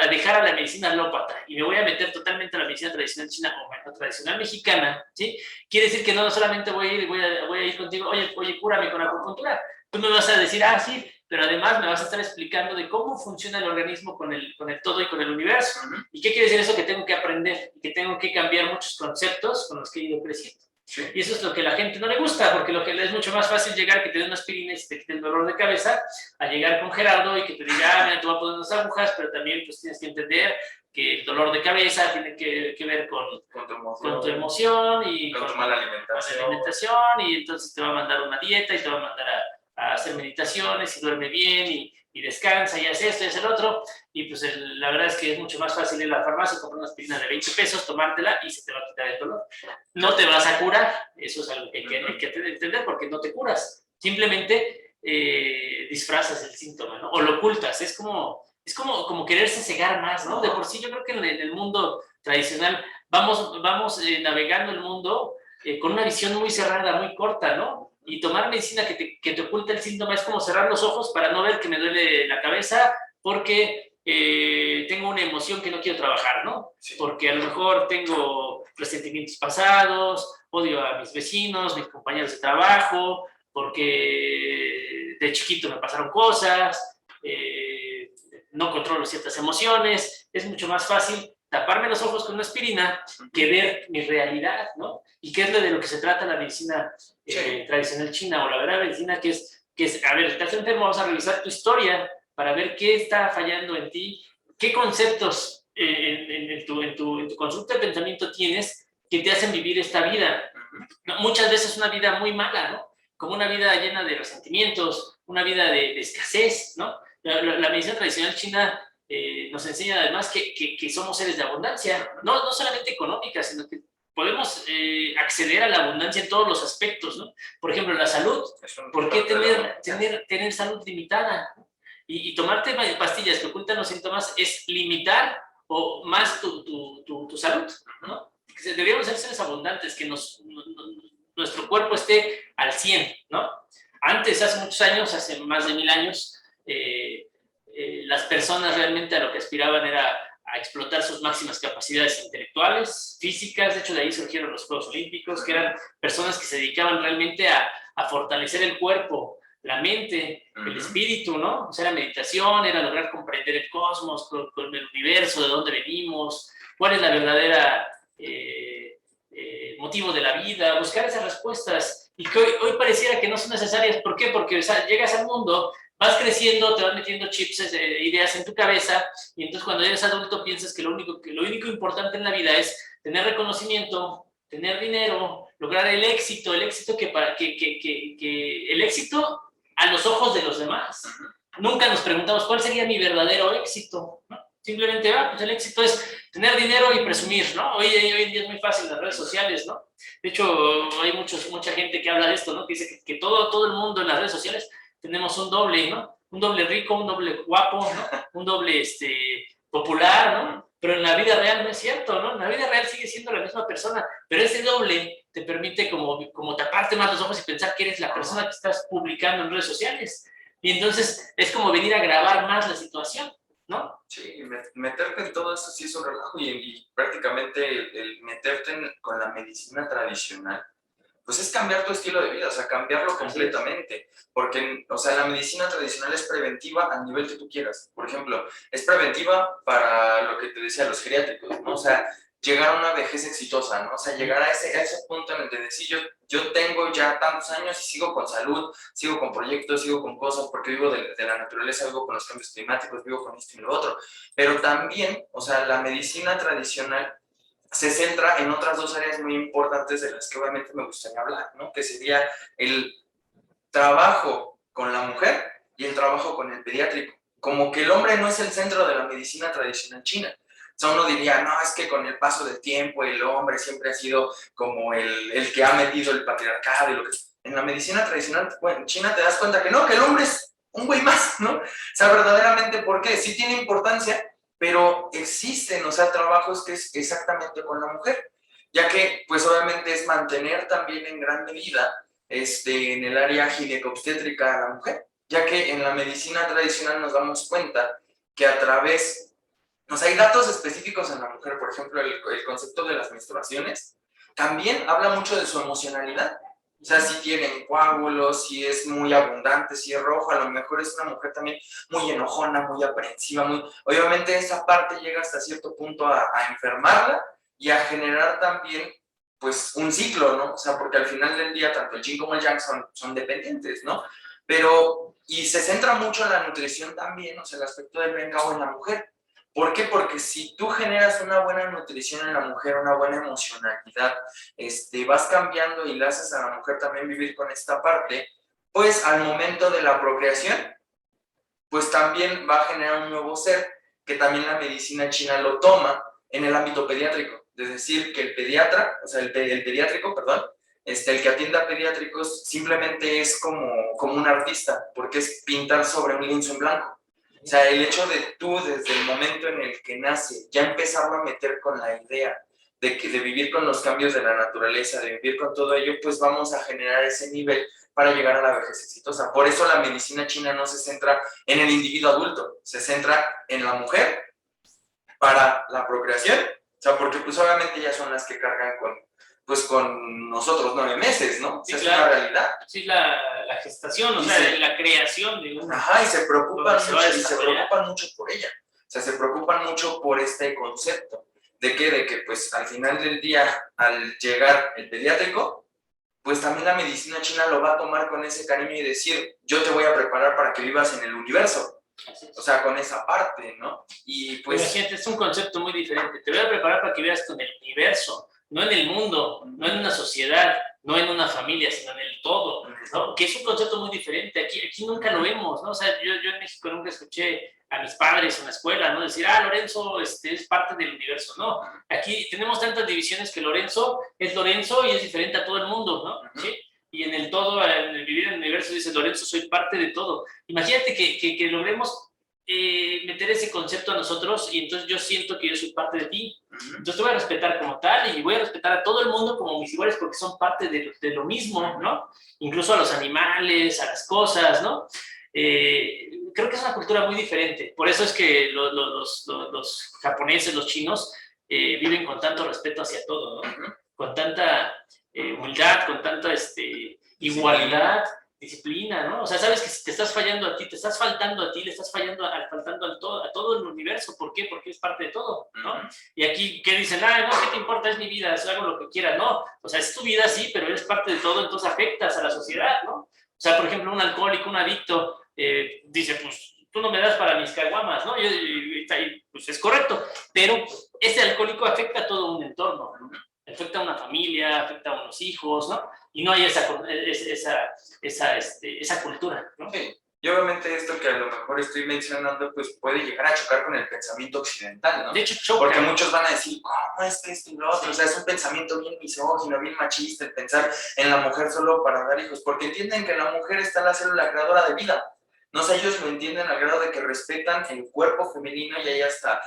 dejar a la medicina alópata y me voy a meter totalmente a la medicina tradicional china o tradicional mexicana, ¿sí? Quiere decir que no solamente voy a ir contigo, oye, cúrame con acupuntura. Tú me vas a decir, sí, pero además me vas a estar explicando de cómo funciona el organismo con el todo y con el universo. ¿Y qué quiere decir eso? Que tengo que aprender y que tengo que cambiar muchos conceptos con los que he ido creciendo. Sí. Y eso es lo que a la gente no le gusta, porque lo que es mucho más fácil llegar, que te den una aspirina y te quite el dolor de cabeza, a llegar con Gerardo y que te diga, mira, te voy a poner unas agujas, pero también pues tienes que entender que el dolor de cabeza tiene que ver con tu emoción y con tu mala alimentación. Y entonces te va a mandar una dieta y te va a mandar a hacer meditaciones y duerme bien y descansa y hace esto y hace el otro. Y pues la verdad es que es mucho más fácil ir a la farmacia, comprar una aspirina de 20 pesos, tomártela y se te va a quitar el dolor. No te vas a curar, eso es algo que hay que entender, porque no te curas. Simplemente disfrazas el síntoma, ¿no? O lo ocultas. Es como quererse cegar más, ¿no? De por sí yo creo que en el mundo tradicional vamos navegando el mundo con una visión muy cerrada, muy corta, ¿no? Y tomar medicina que te oculta el síntoma es como cerrar los ojos para no ver que me duele la cabeza porque tengo una emoción que no quiero trabajar, ¿no? Sí. Porque a lo mejor tengo resentimientos pasados, odio a mis vecinos, mis compañeros de trabajo, porque de chiquito me pasaron cosas, no controlo ciertas emociones. Es mucho más fácil taparme los ojos con una aspirina que ver mi realidad, ¿no? Y qué es de lo que se trata la medicina tradicional china, o la verdad medicina que es, a ver, estás enfermo, vamos a revisar tu historia para ver qué está fallando en ti, qué conceptos en tu constructo de pensamiento tienes que te hacen vivir esta vida. Muchas veces una vida muy mala, ¿no? Como una vida llena de resentimientos, una vida de escasez, ¿no? La medicina tradicional china nos enseña además que somos seres de abundancia, no solamente económica, sino que podemos acceder a la abundancia en todos los aspectos, ¿no? Por ejemplo, la salud. ¿Por qué tener salud limitada? Y tomarte pastillas que ocultan los síntomas es limitar o más tu salud, ¿no? Deberíamos ser seres abundantes, que nuestro cuerpo esté al 100, ¿no? Antes, hace muchos años, hace más de 1000 años, las personas realmente a lo que aspiraban era a explotar sus máximas capacidades intelectuales, físicas. De hecho, de ahí surgieron los Juegos Olímpicos, que eran personas que se dedicaban realmente a fortalecer el cuerpo, la mente, el espíritu, ¿no? O sea, la meditación era lograr comprender el cosmos, con el universo, de dónde venimos, cuál es la verdadera motivo de la vida, buscar esas respuestas, y que hoy pareciera que no son necesarias. ¿Por qué? Porque, o sea, llegas al mundo, vas creciendo, te vas metiendo chips, ideas en tu cabeza, y entonces cuando eres adulto piensas que lo único importante en la vida es tener reconocimiento, tener dinero, lograr el éxito el éxito a los ojos de los demás. Nunca nos preguntamos cuál sería mi verdadero éxito, ¿no? Simplemente, pues el éxito es tener dinero y presumir, ¿no? Hoy en día es muy fácil en las redes sociales, ¿no? De hecho, hay mucha gente que habla de esto, ¿no? Que dice que todo el mundo en las redes sociales tenemos un doble, ¿no? Un doble rico, un doble guapo, ¿no? Un doble popular, ¿no? Pero en la vida real no es cierto, ¿no? En la vida real sigue siendo la misma persona, pero ese doble te permite como taparte más los ojos y pensar que eres la persona que estás publicando en redes sociales. Y entonces es como venir a agravar más la situación, ¿no? Sí, meterte en todo eso sí es un relajo y prácticamente el meterte con la medicina tradicional, pues es cambiar tu estilo de vida, o sea, cambiarlo completamente. Porque, o sea, la medicina tradicional es preventiva al nivel que tú quieras. Por ejemplo, es preventiva para lo que te decía, los geriátricos, ¿no? O sea, llegar a una vejez exitosa, ¿no? O sea, llegar a ese punto en el que decir, yo tengo ya tantos años y sigo con salud, sigo con proyectos, sigo con cosas, porque vivo de la naturaleza, vivo con los cambios climáticos, vivo con esto y lo otro. Pero también, o sea, la medicina tradicional se centra en otras dos áreas muy importantes de las que obviamente me gustaría hablar, ¿no? Que sería el trabajo con la mujer y el trabajo con el pediátrico. Como que el hombre no es el centro de la medicina tradicional china. O sea, uno diría, no, es que con el paso del tiempo el hombre siempre ha sido como el que ha metido el patriarcado y lo que... En la medicina tradicional bueno, china te das cuenta que no, que el hombre es un güey más, ¿no? O sea, verdaderamente, ¿por qué? Sí tiene importancia, pero existen, o sea, trabajos que es exactamente con la mujer, ya que, pues obviamente es mantener también en gran medida en el área ginecobstétrica a la mujer, ya que en la medicina tradicional nos damos cuenta que a través, o sea, hay datos específicos en la mujer, por ejemplo, el concepto de las menstruaciones, también habla mucho de su emocionalidad. O sea, si tienen coágulos, si es muy abundante, si es rojo, a lo mejor es una mujer también muy enojona, muy aprensiva, muy... Obviamente esa parte llega hasta cierto punto a enfermarla y a generar también pues un ciclo, ¿no? O sea, porque al final del día tanto el yin como el yang son dependientes, ¿no? Pero, y se centra mucho en la nutrición también, o sea, el aspecto del yin en la mujer. ¿Por qué? Porque si tú generas una buena nutrición en la mujer, una buena emocionalidad, vas cambiando y le haces a la mujer también vivir con esta parte, pues al momento de la procreación, pues también va a generar un nuevo ser que también la medicina china lo toma en el ámbito pediátrico. Es decir, que el pediatra, o sea, el pediátrico, perdón, el que atienda a pediátricos simplemente es como un artista, porque es pintar sobre un lienzo en blanco. O sea, el hecho de tú, desde el momento en el que nace, ya empezarlo a meter con la idea de vivir con los cambios de la naturaleza, de vivir con todo ello, pues vamos a generar ese nivel para llegar a la vejez exitosa. Por eso la medicina china no se centra en el individuo adulto, se centra en la mujer para la procreación, o sea, porque pues obviamente ellas son las que cargan con nosotros 9 meses, ¿no? Sí, o sea, claro. Es una realidad. Sí, la gestación, o sea, la creación de un... Ajá, y se preocupan mucho por ella. O sea, se preocupan mucho por este concepto. ¿De qué? De que pues al final del día, al llegar el pediátrico, pues también la medicina china lo va a tomar con ese cariño y decir, yo te voy a preparar para que vivas en el universo. O sea, con esa parte, ¿no? Y pues... Imagínate, es un concepto muy diferente. Te voy a preparar para que vivas con el universo, no en el mundo, no en una sociedad, no en una familia, sino en el todo, ¿no? Que es un concepto muy diferente. Aquí nunca lo vemos, ¿no? O sea, yo en México nunca escuché a mis padres en la escuela, ¿no? Decir, Lorenzo es parte del universo, ¿no? Aquí tenemos tantas divisiones que Lorenzo es Lorenzo y es diferente a todo el mundo, ¿no? ¿Sí? Y en el todo, en el vivir en el universo, dice Lorenzo, soy parte de todo. Imagínate que logremos meter ese concepto a nosotros y entonces yo siento que yo soy parte de ti. Entonces te voy a respetar como tal y voy a respetar a todo el mundo como mis iguales porque son parte de lo mismo, ¿no? Incluso a los animales, a las cosas, ¿no? Creo que es una cultura muy diferente. Por eso es que los japoneses, los chinos, viven con tanto respeto hacia todo, ¿no? Con tanta humildad, con tanta igualdad, disciplina, ¿no? O sea, sabes que si te estás fallando a ti, te estás faltando a ti, le estás faltando a todo el universo. ¿Por qué? Porque es parte de todo, ¿no? Y aquí, ¿qué dicen? No, ¿qué te importa? Es mi vida, hago lo que quiera. No, o sea, es tu vida, sí, pero eres parte de todo, entonces afectas a la sociedad, ¿no? O sea, por ejemplo, un alcohólico, un adicto, dice, pues, tú no me das para mis caguamas, ¿no? Pues es correcto, pero ese alcohólico afecta a todo un entorno, ¿no? Afecta a una familia, afecta a unos hijos, ¿no? Y no hay esa cultura, ¿no? Sí. Y obviamente esto que a lo mejor estoy mencionando, pues puede llegar a chocar con el pensamiento occidental, ¿no? De hecho, choca. Porque muchos van a decir, ¿cómo es que esto y lo otro? Sí. O sea, es un pensamiento bien misógino, bien machista, el pensar en la mujer solo para dar hijos, porque entienden que la mujer está en la célula creadora de vida. No sé, ellos lo entienden al grado de que respetan el cuerpo femenino y hay hasta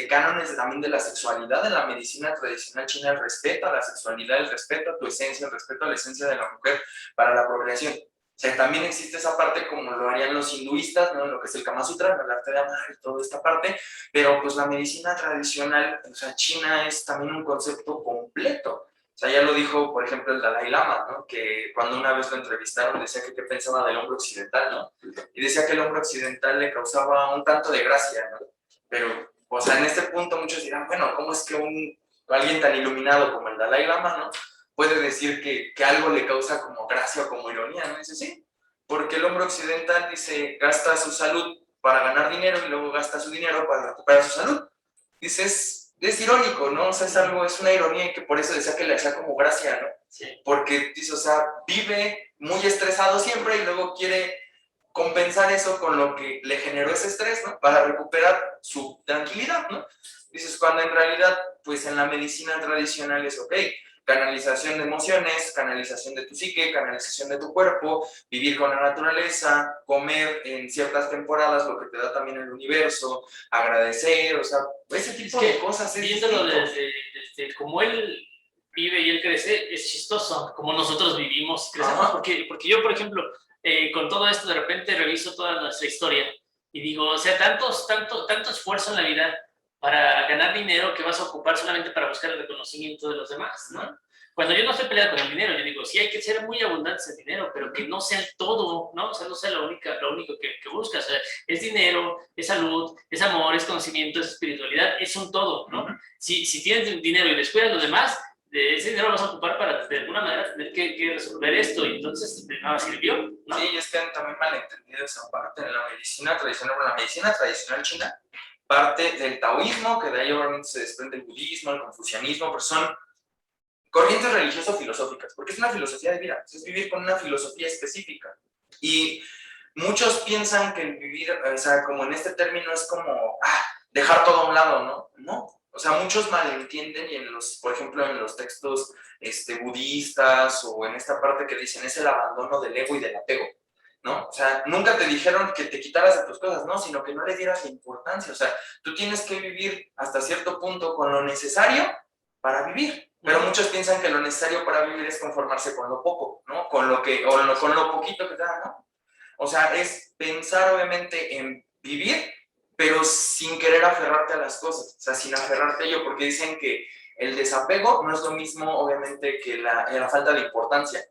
cánones también de la sexualidad. En la medicina tradicional china, el respeto a la sexualidad, el respeto a tu esencia, el respeto a la esencia de la mujer para la procreación. sea, también existe esa parte como lo harían los hinduistas, ¿no? Lo que es el Kama Sutra, ¿no? El arte de amar y toda esta parte, pero pues la medicina tradicional, o sea, China es también un concepto completo. O sea, ya lo dijo, por ejemplo, el Dalai Lama, ¿no? Que cuando una vez lo entrevistaron decía que qué pensaba del hombre occidental, ¿no? Y decía que el hombre occidental le causaba un tanto de gracia, ¿no? Pero, o sea, en este punto muchos dirán, bueno, ¿cómo es que alguien tan iluminado como el Dalai Lama, ¿no? Puede decir que algo le causa como gracia o como ironía, ¿no? Dice, sí, porque el hombre occidental dice, gasta su salud para ganar dinero y luego gasta su dinero para recuperar su salud. Dice, es irónico, ¿no? O sea, es una ironía y que por eso decía que le hacía como gracia, ¿no? Sí. Porque dice, o sea, vive muy estresado siempre y luego quiere compensar eso con lo que le generó ese estrés, ¿no? Para recuperar su tranquilidad, ¿no? Dices, cuando en realidad, pues en la medicina tradicional es, ok, canalización de emociones, canalización de tu psique, canalización de tu cuerpo, vivir con la naturaleza, comer en ciertas temporadas lo que te da también el universo, agradecer, o sea, ese tipo de cosas. Viéndolo desde como él vive y él crece, es chistoso, como nosotros vivimos, crecemos, porque yo, por ejemplo, con todo esto de repente reviso toda nuestra historia y digo, o sea, tanto esfuerzo en la vida para ganar dinero que vas a ocupar solamente para buscar el reconocimiento de los demás, ¿no? Cuando yo no estoy peleado con el dinero, yo digo, sí hay que ser muy abundantes en dinero, pero que no sea el todo, ¿no? O sea, no sea lo único que buscas. O sea, es dinero, es salud, es amor, es conocimiento, es espiritualidad, es un todo, ¿no? Si tienes dinero y descuidas lo demás, de ese dinero lo vas a ocupar para de alguna manera tener que resolver esto y entonces de nada sirvió, ¿no? Sí, es que han también malentendido esa parte en la medicina tradicional china, parte del taoísmo, que de ahí obviamente se desprende el budismo, el confucianismo, pero son corrientes religioso-filosóficas, porque es una filosofía de vida, es vivir con una filosofía específica. Y muchos piensan que el vivir, o sea, como en este término es como, dejar todo a un lado, ¿no? No. O sea, muchos malentienden y por ejemplo, en los textos budistas o en esta parte que dicen es el abandono del ego y del apego, ¿no? O sea, nunca te dijeron que te quitaras de tus cosas, ¿no? Sino que no le dieras la importancia. O sea, tú tienes que vivir hasta cierto punto con lo necesario para vivir. Pero muchos piensan que lo necesario para vivir es conformarse con lo poco, ¿no? Con lo poquito que te da, ¿no? O sea, es pensar obviamente en vivir, pero sin querer aferrarte a las cosas, o sea, sin aferrarte a ello, porque dicen que el desapego no es lo mismo, obviamente, que la falta de importancia,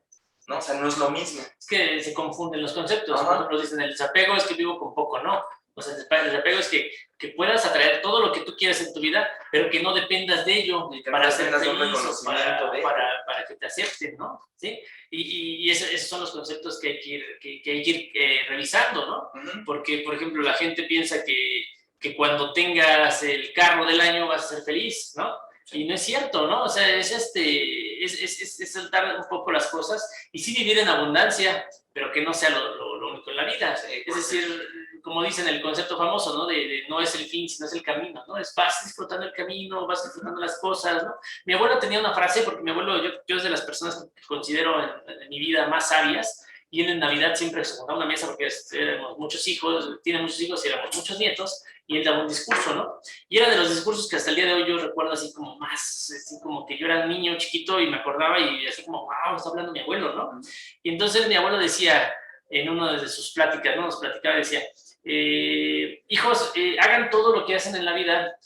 ¿no? O sea, no es lo mismo. Es que se confunden los conceptos. Por ejemplo, dicen el desapego es que vivo con poco, ¿no? O sea, el desapego es que puedas atraer todo lo que tú quieras en tu vida, pero que no dependas de ello para ser feliz o para que te acepten, ¿no? ¿Sí? Y esos son los conceptos que hay que ir revisando, ¿no? Porque, por ejemplo, la gente piensa que cuando tengas el carro del año vas a ser feliz, ¿no? Y no es cierto, ¿no? O sea, es saltar un poco las cosas y sí vivir en abundancia, pero que no sea lo único en la vida. Es decir, como dicen el concepto famoso, ¿no? De no es el fin, sino es el camino, ¿no? Vas disfrutando el camino, vas disfrutando las cosas, ¿no? Mi abuelo tenía una frase, porque mi abuelo, yo es de las personas que considero en mi vida más sabias, y él en Navidad siempre se juntaba una mesa porque éramos muchos hijos, tiene muchos hijos y éramos muchos nietos, y él daba un discurso, ¿no? Y era de los discursos que hasta el día de hoy yo recuerdo así como más, así como que yo era un niño chiquito y me acordaba y así como, wow, está hablando mi abuelo, ¿no? Y entonces mi abuelo decía, en una de sus pláticas, ¿no? Nos platicaba y decía, hijos, hagan todo lo que hacen en la vida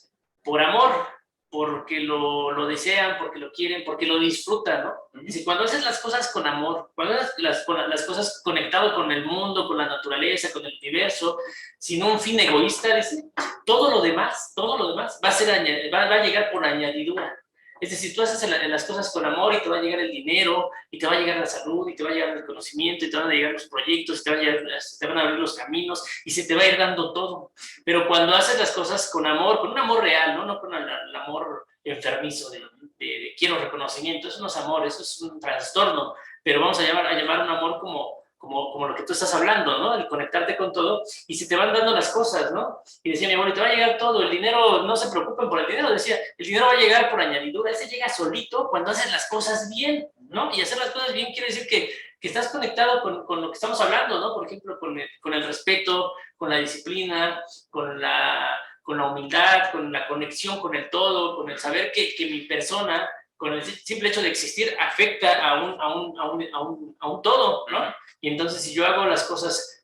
por amor, porque lo desean, porque lo quieren, porque lo disfrutan, ¿no? Dice, cuando haces las cosas con amor, cuando haces las cosas conectado con el mundo, con la naturaleza, con el universo, sin un fin egoísta, dice, todo lo demás va a llegar por añadidura. Es decir, tú haces las cosas con amor y te va a llegar el dinero, y te va a llegar la salud, y te va a llegar el conocimiento, y te van a llegar los proyectos, y te van a abrir los caminos, y se te va a ir dando todo. Pero cuando haces las cosas con amor, con un amor real, no con el amor enfermizo de quiero reconocimiento, eso no es amor, eso es un trastorno, pero vamos a llamar un amor como lo que tú estás hablando, ¿no? El conectarte con todo y se te van dando las cosas, ¿no? Y decía mi abuelo, te va a llegar todo, el dinero, no se preocupen por el dinero, decía, el dinero va a llegar por añadidura, ese llega solito cuando haces las cosas bien, ¿no? Y hacer las cosas bien quiere decir que estás conectado con lo que estamos hablando, ¿no? Por ejemplo, con el respeto, con la disciplina, con la humildad, con la conexión con el todo, con el saber que mi persona con el simple hecho de existir, afecta a un todo, ¿no? Y entonces, si yo hago las cosas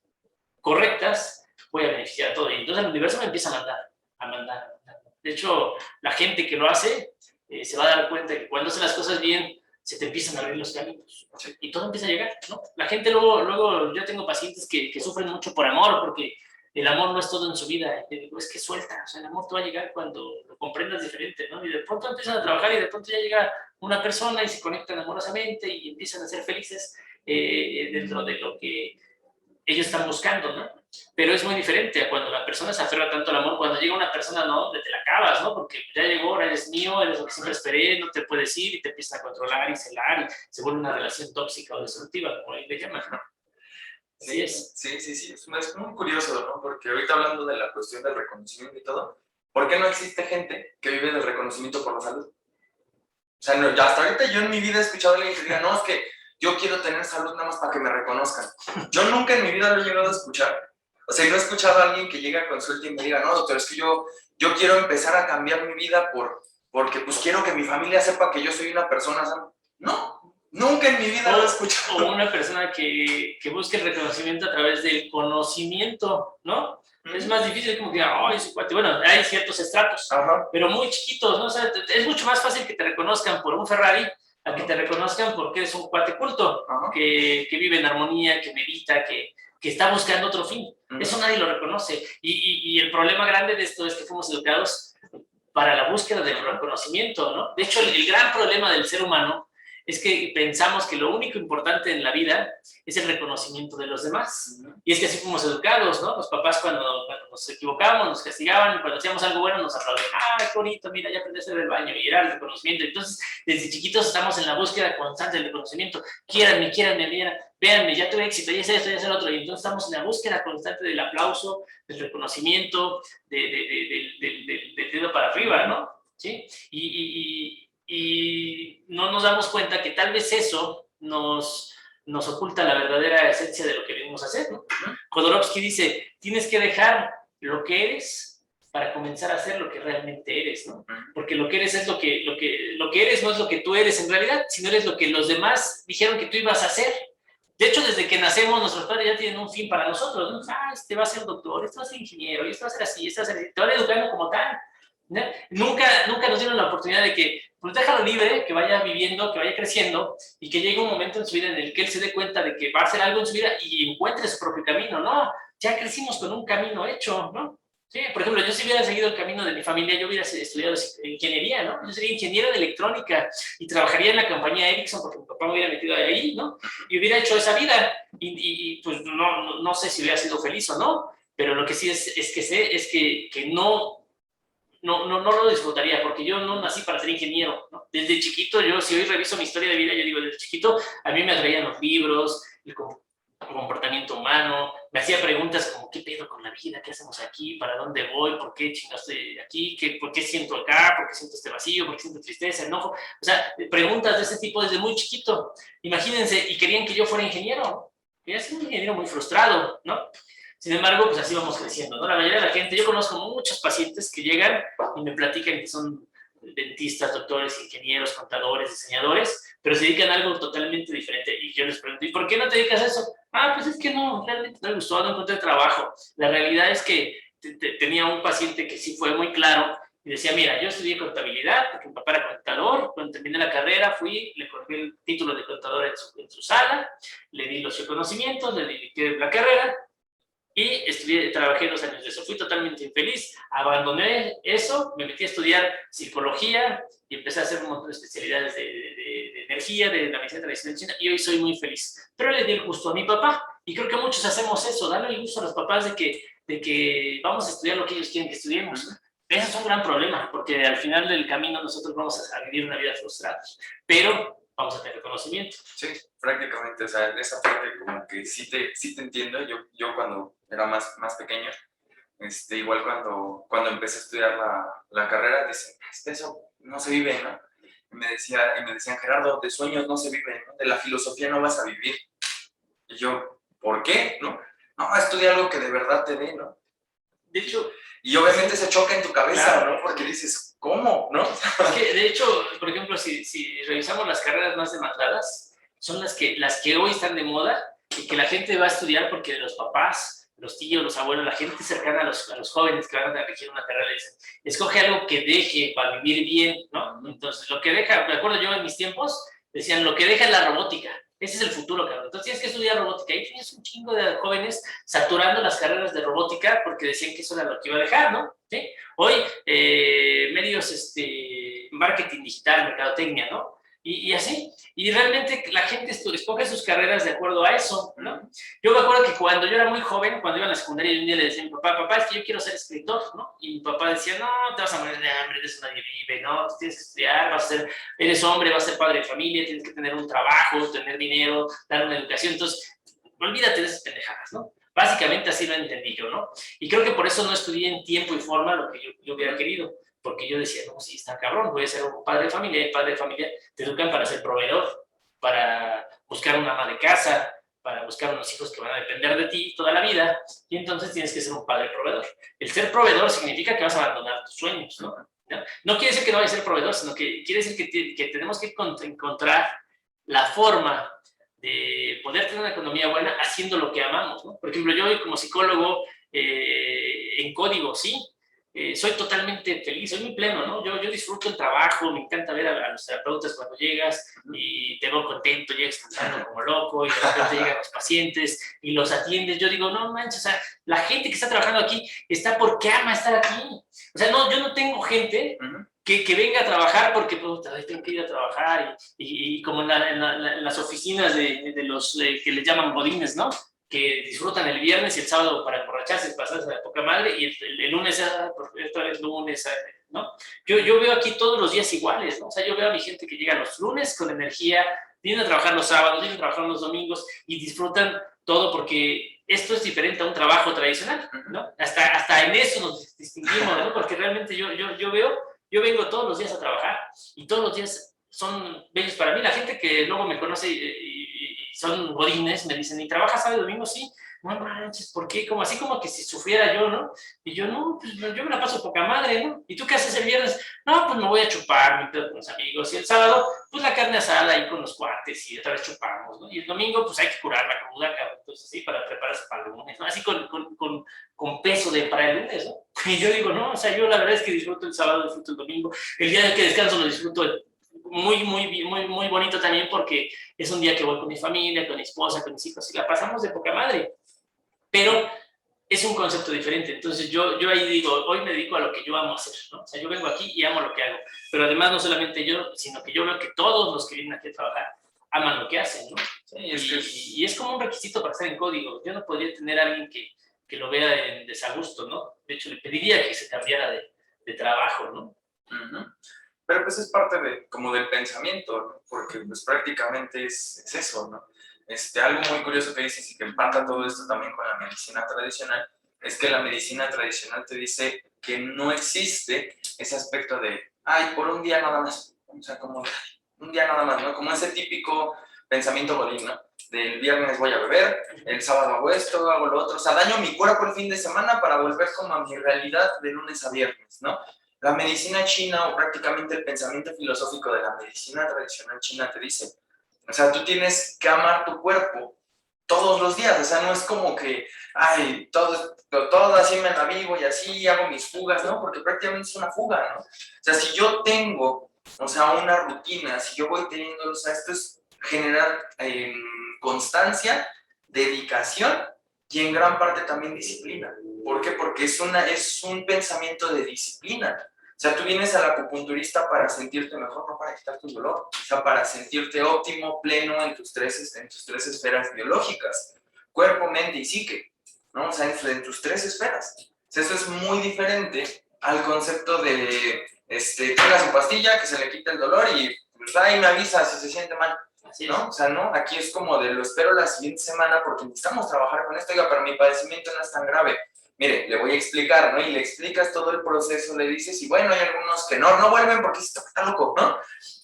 correctas, voy a beneficiar a todo. Y entonces el universo me empieza a mandar, a mandar, a mandar. De hecho, la gente que lo hace se va a dar cuenta que cuando hace las cosas bien, se te empiezan a abrir los caminos y todo empieza a llegar, ¿no? La gente luego yo tengo pacientes que sufren mucho por amor, porque el amor no es todo en su vida. Y te digo, es que suelta, o sea, el amor te va a llegar cuando lo comprendas diferente, ¿no? Y de pronto empiezan a trabajar y de pronto ya llega una persona y se conectan amorosamente y empiezan a ser felices dentro de lo que ellos están buscando, ¿no? Pero es muy diferente a cuando la persona se aferra tanto al amor. Cuando llega una persona, no, te la acabas, ¿no? Porque ya llegó, ahora eres mío, eres lo que siempre esperé, no te puedes ir y te empiezan a controlar y celar y se vuelve una relación tóxica o destructiva, como le llaman, ¿no? Así es. Sí. Es muy curioso, ¿no? Porque ahorita hablando de la cuestión del reconocimiento y todo, ¿por qué no existe gente que vive del reconocimiento por la salud? O sea, no, ya hasta ahorita yo en mi vida he escuchado a alguien que diga, no, es que yo quiero tener salud nada más para que me reconozcan. Yo nunca en mi vida lo he llegado a escuchar. O sea, no he escuchado a alguien que llegue a consulta y me diga, no, doctor, es que yo quiero empezar a cambiar mi vida porque pues quiero que mi familia sepa que yo soy una persona sana. No, nunca en mi vida lo he escuchado. O una persona que busque el reconocimiento a través del conocimiento, ¿no? Es más difícil como que, ay, su cuate. Bueno, hay ciertos estratos, pero muy chiquitos, ¿no? O sea, es mucho más fácil que te reconozcan por un Ferrari a que te reconozcan porque eres un cuate culto, que vive en armonía, que medita, que está buscando otro fin. Eso nadie lo reconoce. Y el problema grande de esto es que fuimos educados para la búsqueda del reconocimiento, ¿no? De hecho, el gran problema del ser humano es que pensamos que lo único importante en la vida es el reconocimiento de los demás. Y es que así fuimos educados, ¿no? Los papás cuando nos equivocábamos, nos castigaban, y cuando hacíamos algo bueno nos aplaudían. ¡Ah, qué bonito! Mira, ya aprendí a hacer el baño. Y era el reconocimiento. Entonces, desde chiquitos estamos en la búsqueda constante del reconocimiento. Quiéranme, véanme, ya tuve éxito, ya hice esto, ya hice lo otro. Y entonces estamos en la búsqueda constante del aplauso, del reconocimiento, del dedo para arriba, ¿no? ¿Sí? Y no nos damos cuenta que tal vez eso nos oculta la verdadera esencia de lo que venimos a hacer, ¿no? Jodorowsky dice, tienes que dejar lo que eres para comenzar a hacer lo que realmente eres, ¿no? Porque lo que eres es lo que eres no es lo que tú eres en realidad, sino eres lo que los demás dijeron que tú ibas a hacer. De hecho, desde que nacemos, nuestros padres ya tienen un fin para nosotros, ¿no? Este va a ser doctor, este va a ser ingeniero, este va a ser así, este va a ser así. Te van educando como tal, ¿no? Nunca nos dieron la oportunidad de que, pues déjalo libre, que vaya viviendo, que vaya creciendo y que llegue un momento en su vida en el que él se dé cuenta de que va a hacer algo en su vida y encuentre su propio camino. No, ya crecimos con un camino hecho, ¿no? Sí, por ejemplo, yo si hubiera seguido el camino de mi familia, yo hubiera estudiado ingeniería, ¿no? Yo sería ingeniero de electrónica y trabajaría en la compañía Ericsson porque mi papá me hubiera metido ahí, ¿no? Y hubiera hecho esa vida y pues no sé si hubiera sido feliz o no, pero lo que sí es que sé es que no lo disfrutaría, porque yo no nací para ser ingeniero, ¿no? Desde chiquito, yo si hoy reviso mi historia de vida, yo digo, desde chiquito a mí me atraían los libros, el comportamiento humano, me hacía preguntas como, ¿qué pedo con la vida? ¿Qué hacemos aquí? ¿Para dónde voy? ¿Por qué chingados estoy aquí? ¿Por qué siento acá? ¿Por qué siento este vacío? ¿Por qué siento tristeza, enojo? O sea, preguntas de ese tipo desde muy chiquito. Imagínense, y querían que yo fuera ingeniero. Quería ser un ingeniero muy frustrado, ¿no? Sin embargo, pues así vamos creciendo, ¿no? La mayoría de la gente, yo conozco muchos pacientes que llegan y me platican que son dentistas, doctores, ingenieros, contadores, diseñadores, pero se dedican a algo totalmente diferente. Y yo les pregunto, ¿y por qué no te dedicas a eso? Ah, pues es que no, realmente no me gustó, no encontré trabajo. La realidad es que tenía un paciente que sí fue muy claro y decía, mira, yo estudié contabilidad porque mi papá era contador, cuando terminé la carrera fui, le colgué el título de contador en su sala, le di los conocimientos, le dediqué la carrera, y trabajé 2 años de eso. Fui totalmente infeliz, abandoné eso, me metí a estudiar psicología y empecé a hacer un montón de especialidades de energía, de la medicina tradicional china, y hoy soy muy feliz. Pero le di el gusto a mi papá, y creo que muchos hacemos eso, darle el gusto a los papás de que vamos a estudiar lo que ellos quieren que estudiemos. Ese es un gran problema, porque al final del camino nosotros vamos a vivir una vida frustrada, pero vamos a tener conocimiento. Sí, prácticamente, o sea, esa parte como que sí te entiendo. Yo cuando era más pequeño, igual cuando empecé a estudiar la carrera, dicen, eso no se vive, ¿no? Y me decían, Gerardo, de sueños no se vive, ¿no? De la filosofía no vas a vivir. Y yo, ¿por qué? No, estudia algo que de verdad te dé, ¿no? De hecho, y obviamente se choca en tu cabeza, ¿no? Porque dices, ¿cómo? ¿cómo? ¿No? Es que, de hecho, por ejemplo, si revisamos las carreras más demandadas, son las que hoy están de moda y que la gente va a estudiar porque los papás, los tíos, los abuelos, la gente cercana a los jóvenes que van a elegir una carrera, le dicen, escoge algo que deje para vivir bien, ¿no? Entonces, lo que deja, me acuerdo yo en mis tiempos, decían, lo que deja es la robótica. Ese es el futuro, cabrón. Entonces tienes que estudiar robótica. Y tienes un chingo de jóvenes saturando las carreras de robótica porque decían que eso era lo que iba a dejar, ¿no? ¿Sí? Hoy, medios, marketing digital, mercadotecnia, ¿no? Y así. Y realmente la gente escoge sus carreras de acuerdo a eso, ¿no? Yo me acuerdo que cuando yo era muy joven, cuando iba a la secundaria, y un día le decía a mi papá, es que yo quiero ser escritor, ¿no? Y mi papá decía, no, te vas a morir de hambre, de eso nadie vive, ¿no? Tienes que estudiar, eres hombre, vas a ser padre de familia, tienes que tener un trabajo, tener dinero, dar una educación. Entonces, olvídate de esas pendejadas, ¿no? Básicamente así lo entendí yo, ¿no? Y creo que por eso no estudié en tiempo y forma lo que yo hubiera querido, porque yo decía, no, sí, está cabrón, voy a ser un padre de familia, y padre de familia te educan para ser proveedor, para buscar una ama de casa, para buscar unos hijos que van a depender de ti toda la vida, y entonces tienes que ser un padre proveedor. El ser proveedor significa que vas a abandonar tus sueños, ¿no? No quiere decir que no vayas a ser proveedor, sino que quiere decir que tenemos que encontrar la forma de poder tener una economía buena haciendo lo que amamos, ¿no? Por ejemplo, yo como psicólogo en código, sí, soy totalmente feliz, soy muy pleno, ¿no? Yo disfruto el trabajo, me encanta ver a los terapeutas cuando llegas y te veo contento, llegas cantando como loco y de repente llegan los pacientes y los atiendes. Yo digo, no manches, o sea, la gente que está trabajando aquí está porque ama estar aquí. O sea, no, yo no tengo gente que venga a trabajar porque pues, tengo que ir a trabajar y como en las oficinas de los que les llaman godines, ¿no? Que disfrutan el viernes y el sábado para emborracharse, pasarse de poca madre, y el lunes, esta vez lunes, ¿no? Yo veo aquí todos los días iguales, ¿no? O sea, yo veo a mi gente que llega los lunes con energía, vienen a trabajar los sábados, vienen a trabajar los domingos y disfrutan todo porque esto es diferente a un trabajo tradicional, ¿no? Hasta en eso nos distinguimos, ¿no? Porque realmente yo vengo todos los días a trabajar y todos los días son bellos para mí. La gente que luego me conoce y son godines, me dicen, ¿y trabajas sábado y domingo? Sí. No manches, ¿por qué? Como así como que si sufriera yo, ¿no? Y yo, no, pues yo me la paso poca madre, ¿no? ¿Y tú qué haces el viernes? No, pues me voy a chupar, me quedo con los amigos. Y el sábado, pues la carne asada ahí con los cuates y otra vez chupamos, ¿no? Y el domingo, pues hay que curar la cruda, cabrón. Entonces, sí, para prepararse para el lunes, ¿no? Así con peso de para el lunes, ¿no? Y yo digo, no, o sea, yo la verdad es que disfruto el sábado, disfruto el domingo. El día que descanso lo disfruto muy bonito también porque es un día que voy con mi familia, con mi esposa, con mis hijos y la pasamos de poca madre. Pero es un concepto diferente. Entonces yo ahí digo, hoy me dedico a lo que yo amo hacer, ¿no? O sea, yo vengo aquí y amo lo que hago. Pero además no solamente yo, sino que yo veo que todos los que vienen aquí a trabajar aman lo que hacen, ¿no? Sí, y es como un requisito para estar en código. Yo no podría tener a alguien que lo vea en desagusto, ¿no? De hecho, le pediría que se cambiara de trabajo, ¿no? Pero pues es parte como del pensamiento, ¿no? Porque pues prácticamente es eso, ¿no? Algo muy curioso que dices y que empata todo esto también con la medicina tradicional, es que la medicina tradicional te dice que no existe ese aspecto de, ay, por un día nada más, o sea, como un día nada más, ¿no? Como ese típico pensamiento godín, ¿no? Del viernes voy a beber, el sábado hago esto, hago lo otro, o sea, daño mi cuerpo el fin de semana para volver como a mi realidad de lunes a viernes, ¿no? La medicina china o prácticamente el pensamiento filosófico de la medicina tradicional china te dice, o sea, tú tienes que amar tu cuerpo todos los días, o sea, no es como que, ay, todo así me la vivo y así hago mis fugas, ¿no? Porque prácticamente es una fuga, ¿no? O sea, si yo tengo, o sea, una rutina, si yo voy teniendo, o sea, esto es generar constancia, dedicación y en gran parte también disciplina. ¿Por qué? Porque es un pensamiento de disciplina. O sea, tú vienes al acupunturista para sentirte mejor, no para quitar tu dolor. O sea, para sentirte óptimo, pleno en tus tres esferas biológicas. Cuerpo, mente y psique, ¿no? O sea, en tus tres esferas. O sea, eso es muy diferente al concepto de, tenga su pastilla, que se le quite el dolor y pues ahí me avisa si se siente mal. ¿No? O sea, no, aquí es como de lo espero la siguiente semana porque necesitamos trabajar con esto, oiga, pero mi padecimiento no es tan grave. Mire, le voy a explicar, ¿no? Y le explicas todo el proceso, le dices, y bueno, hay algunos que no vuelven porque está loco, ¿no?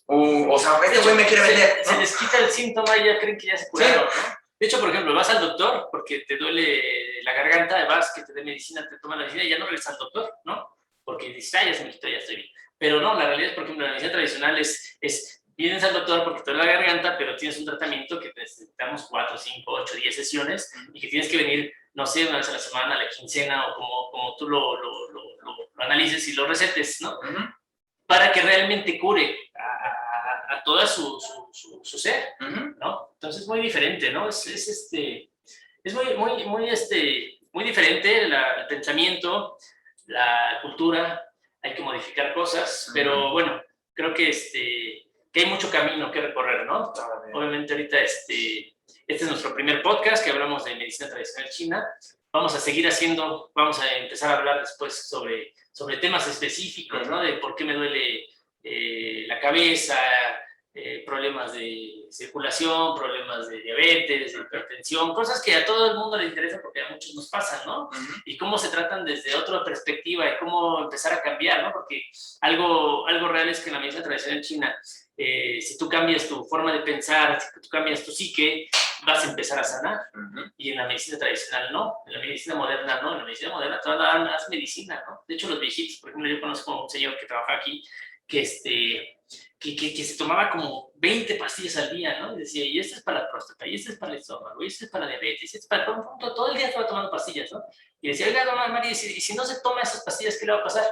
O sea, este güey me quiere vender, ¿no? Se les quita el síntoma y ya creen que ya se curaron, ¿no? De hecho, por ejemplo, vas al doctor porque te duele la garganta, vas que te dé medicina, te toman la medicina y ya no regresas al doctor, ¿no? Porque dices, ya se me quitó, ya estoy bien. Pero no, la realidad es, por ejemplo, la medicina tradicional vienes al doctor porque te duele la garganta, pero tienes un tratamiento que necesitamos 4, 5, 8, 10 sesiones y que tienes que venir, no sé, una vez a la semana, a la quincena o como tú lo analices y lo recetes, ¿no? Para que realmente cure a toda su ser, ¿no? Entonces es muy diferente, ¿no? Es muy diferente el pensamiento, la cultura, hay que modificar cosas, pero bueno, creo que hay mucho camino que recorrer, ¿no? Obviamente ahorita este es nuestro primer podcast que hablamos de medicina tradicional china. Vamos a empezar a hablar después sobre temas específicos, ¿no? De por qué me duele la cabeza, problemas de circulación, problemas de diabetes, de hipertensión, cosas que a todo el mundo le interesan porque a muchos nos pasan, ¿no? Y cómo se tratan desde otra perspectiva y cómo empezar a cambiar, ¿no? Porque algo real es que en la medicina tradicional china, si tú cambias tu forma de pensar, si tú cambias tu psique, vas a empezar a sanar. Y en la medicina tradicional no, en la medicina moderna no, en la medicina moderna todavía haz medicina, ¿no? De hecho, los viejitos, por ejemplo, yo conozco un señor que trabaja aquí, que se tomaba como 20 pastillas al día, ¿no? Y decía, y esta es para la próstata, y esta es para el estómago, y esta es para la diabetes, y esta es para todo el día estaba tomando pastillas, ¿no? Y decía, oiga, don María, y si no se toma esas pastillas, ¿qué le va a pasar?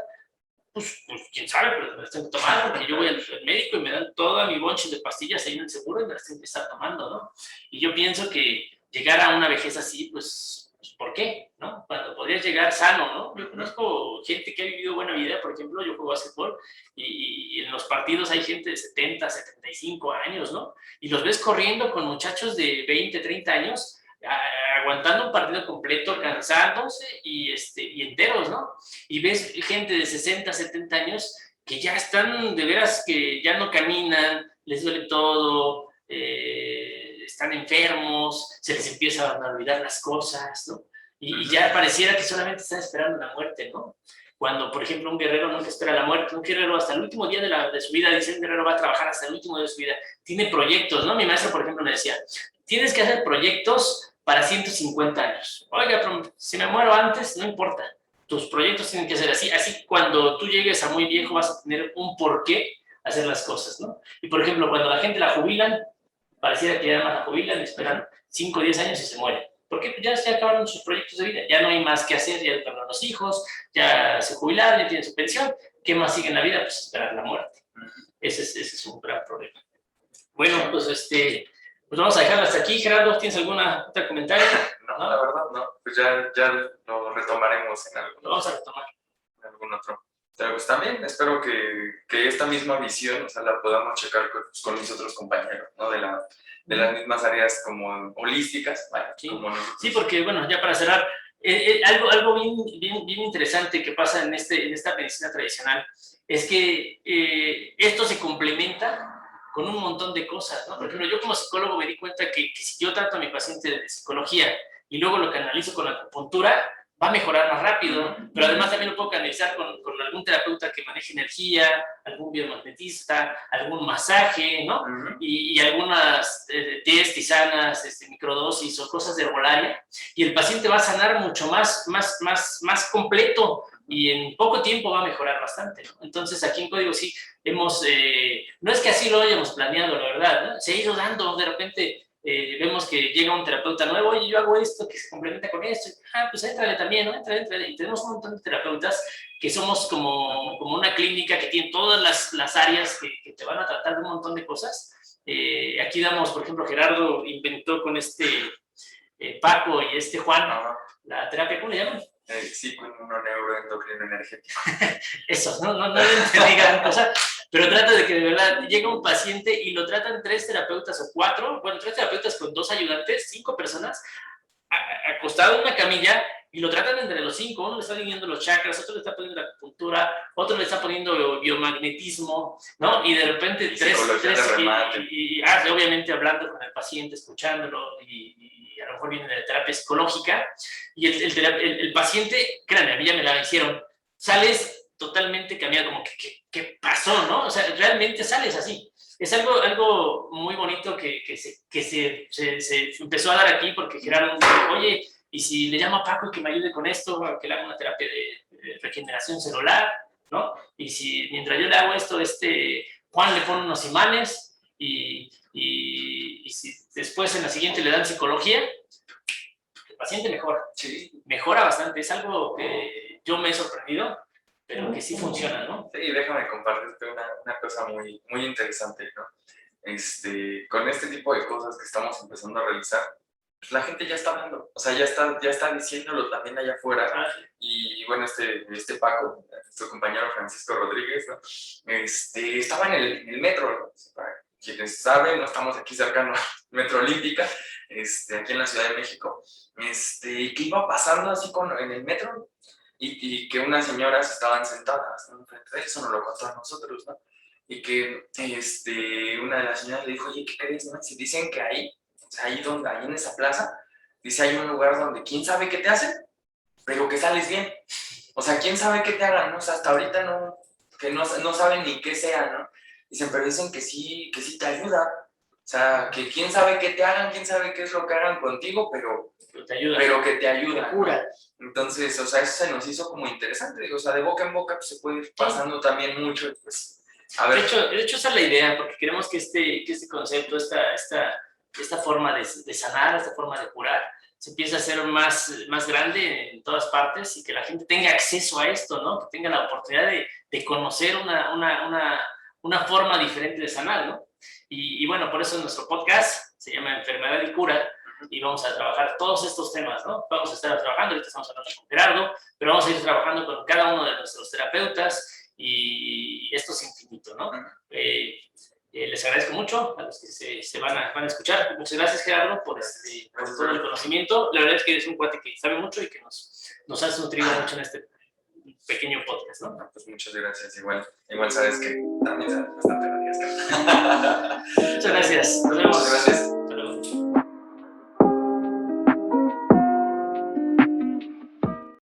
Pues quién sabe, pero me las tengo que tomar, porque yo voy al médico y me dan toda mi bonche de pastillas ahí en el seguro y me las tengo que estar tomando, ¿no? Y yo pienso que llegar a una vejez así, pues ¿por qué? ¿No? Cuando podrías llegar sano, ¿no? Yo conozco gente que ha vivido buena vida, por ejemplo, yo juego básquetbol y en los partidos hay gente de 70, 75 años, ¿no? Y los ves corriendo con muchachos de 20, 30 años, aguantando un partido completo, cansándose y enteros, ¿no? Y ves gente de 60, 70 años que ya están, de veras, que ya no caminan, les duele todo, están enfermos, se les empiezan a olvidar las cosas, ¿no? Y ya pareciera que solamente están esperando la muerte, ¿no? Cuando, por ejemplo, un guerrero nunca espera la muerte, un guerrero hasta el último día de su vida, dice, un guerrero va a trabajar hasta el último día de su vida, tiene proyectos, ¿no? Mi maestro, por ejemplo, me decía, tienes que hacer proyectos para 150 años. Oiga, pero si me muero antes, no importa, tus proyectos tienen que ser así, así cuando tú llegues a muy viejo vas a tener un porqué hacer las cosas, ¿no? Y, por ejemplo, cuando la gente la jubilan, pareciera que ya más la jubilan, esperan 5 o 10 años y se mueren. Porque ya se acabaron sus proyectos de vida, ya no hay más que hacer, ya tuvieron los hijos, ya se jubilaron, ya tienen su pensión. ¿Qué más sigue en la vida? Pues esperar la muerte. Ese es un gran problema. Bueno, pues pues vamos a dejarlo hasta aquí. Gerardo, ¿tienes alguna otra comentario? No, la verdad no. Pues ya lo retomaremos en algún. Lo vamos a retomar. En algún otro. Pero pues también espero que esta misma visión, o sea, la podamos checar con mis otros compañeros, ¿no? De las mismas áreas como holísticas, ¿vale? Sí. Como Sí, porque, bueno, ya para cerrar, algo bien interesante que pasa en esta medicina tradicional es que esto se complementa con un montón de cosas, ¿no? Por ejemplo, yo como psicólogo me di cuenta que si yo trato a mi paciente de psicología y luego lo canalizo con la acupuntura, va a mejorar más rápido, pero además también lo puedo canalizar con algún terapeuta que maneje energía, algún biomagnetista, algún masaje, ¿no? Y algunas tés, tisanas, microdosis o cosas de herbolaria, y el paciente va a sanar mucho más completo y en poco tiempo va a mejorar bastante, ¿no? Entonces aquí en Código sí hemos, no es que así lo hayamos planeado, la verdad, ¿no? Se ha ido dando de repente. Vemos que llega un terapeuta nuevo y yo hago esto que se complementa con esto, pues éntrale también, ¿no? Éntrale. Y tenemos un montón de terapeutas que somos como una clínica que tiene todas las áreas que te van a tratar de un montón de cosas. Aquí damos, por ejemplo, Gerardo inventó con Paco y Juan la terapia, ¿cómo le llaman? Sí, con un neuroendocrino energético. Eso, no entendí gran cosa, pero trata de que de verdad llega un paciente y lo tratan 3 terapeutas o 4, bueno, 3 terapeutas con 2 ayudantes, 5 personas, acostado en una camilla, y lo tratan entre los 5. Uno le está alineando los chakras, otro le está poniendo la acupuntura, otro le está poniendo biomagnetismo, ¿no? Y de repente 3 y obviamente hablando con el paciente, escuchándolo, y a lo mejor viene de terapia psicológica, y el paciente, créanme, a mí ya me la hicieron, sales totalmente cambiado, como ¿qué pasó, no? O sea, realmente sales así. Es algo muy bonito que se empezó a dar aquí, porque Gerardo me dijo, oye, ¿y si le llamo a Paco y que me ayude con esto, que le haga una terapia de regeneración celular? ¿no? Y si mientras yo le hago esto, Juan le pone unos imanes y si después en la siguiente le dan psicología, el paciente mejora. Sí. Mejora bastante. Es algo que yo me he sorprendido, pero que sí funciona, ¿no? Sí, déjame compartirte una cosa muy, muy interesante, ¿no? Con este tipo de cosas que estamos empezando a realizar, pues la gente ya está hablando, o sea, ya está diciéndolo también allá afuera. Y bueno, este Paco, nuestro compañero Francisco Rodríguez, ¿no? Estaba en el metro, ¿no? Para quienes saben, no estamos aquí cercano al Metro Olímpica, aquí en la Ciudad de México, que iba pasando así en el metro y que unas señoras estaban sentadas, ¿no? Eso nos lo contó a nosotros, ¿no? Y que una de las señoras le dijo, oye, ¿qué crees, no? Si dicen que ahí, o sea, ahí en esa plaza, dice, hay un lugar donde quién sabe qué te hacen, pero que sales bien. O sea, quién sabe qué te hagan, ¿no? O sea, hasta ahorita no saben ni qué sea, ¿no? Dicen, pero dicen que sí te ayuda. O sea, que quién sabe qué te hagan, quién sabe qué es lo que hagan contigo, pero te ayuda. Pero que te ayuda. Te cura. Entonces, o sea, eso se nos hizo como interesante. Digo, o sea, de boca en boca pues, se puede ir pasando también mucho. Pues, a ver. De hecho, esa es la idea, porque queremos que este concepto, esta forma de sanar, esta forma de curar, se empiece a hacer más grande en todas partes y que la gente tenga acceso a esto, ¿no? Que tenga la oportunidad de conocer una forma diferente de sanar, ¿no? Y bueno, por eso nuestro podcast se llama Enfermedad y Cura, y vamos a trabajar todos estos temas, ¿no? Vamos a estar trabajando, ahorita estamos hablando con Gerardo, pero vamos a ir trabajando con cada uno de nuestros terapeutas y esto es infinito, ¿no? Les agradezco mucho a los que se van a escuchar. Muchas gracias, Gerardo, por todo el conocimiento. La verdad es que eres un cuate que sabe mucho y que nos has nutrido mucho en este pequeño podcast, ¿no? Pues muchas gracias. Igual sabes que también sabes bastante gracias. Muchas gracias. Nos vemos. Muchas gracias.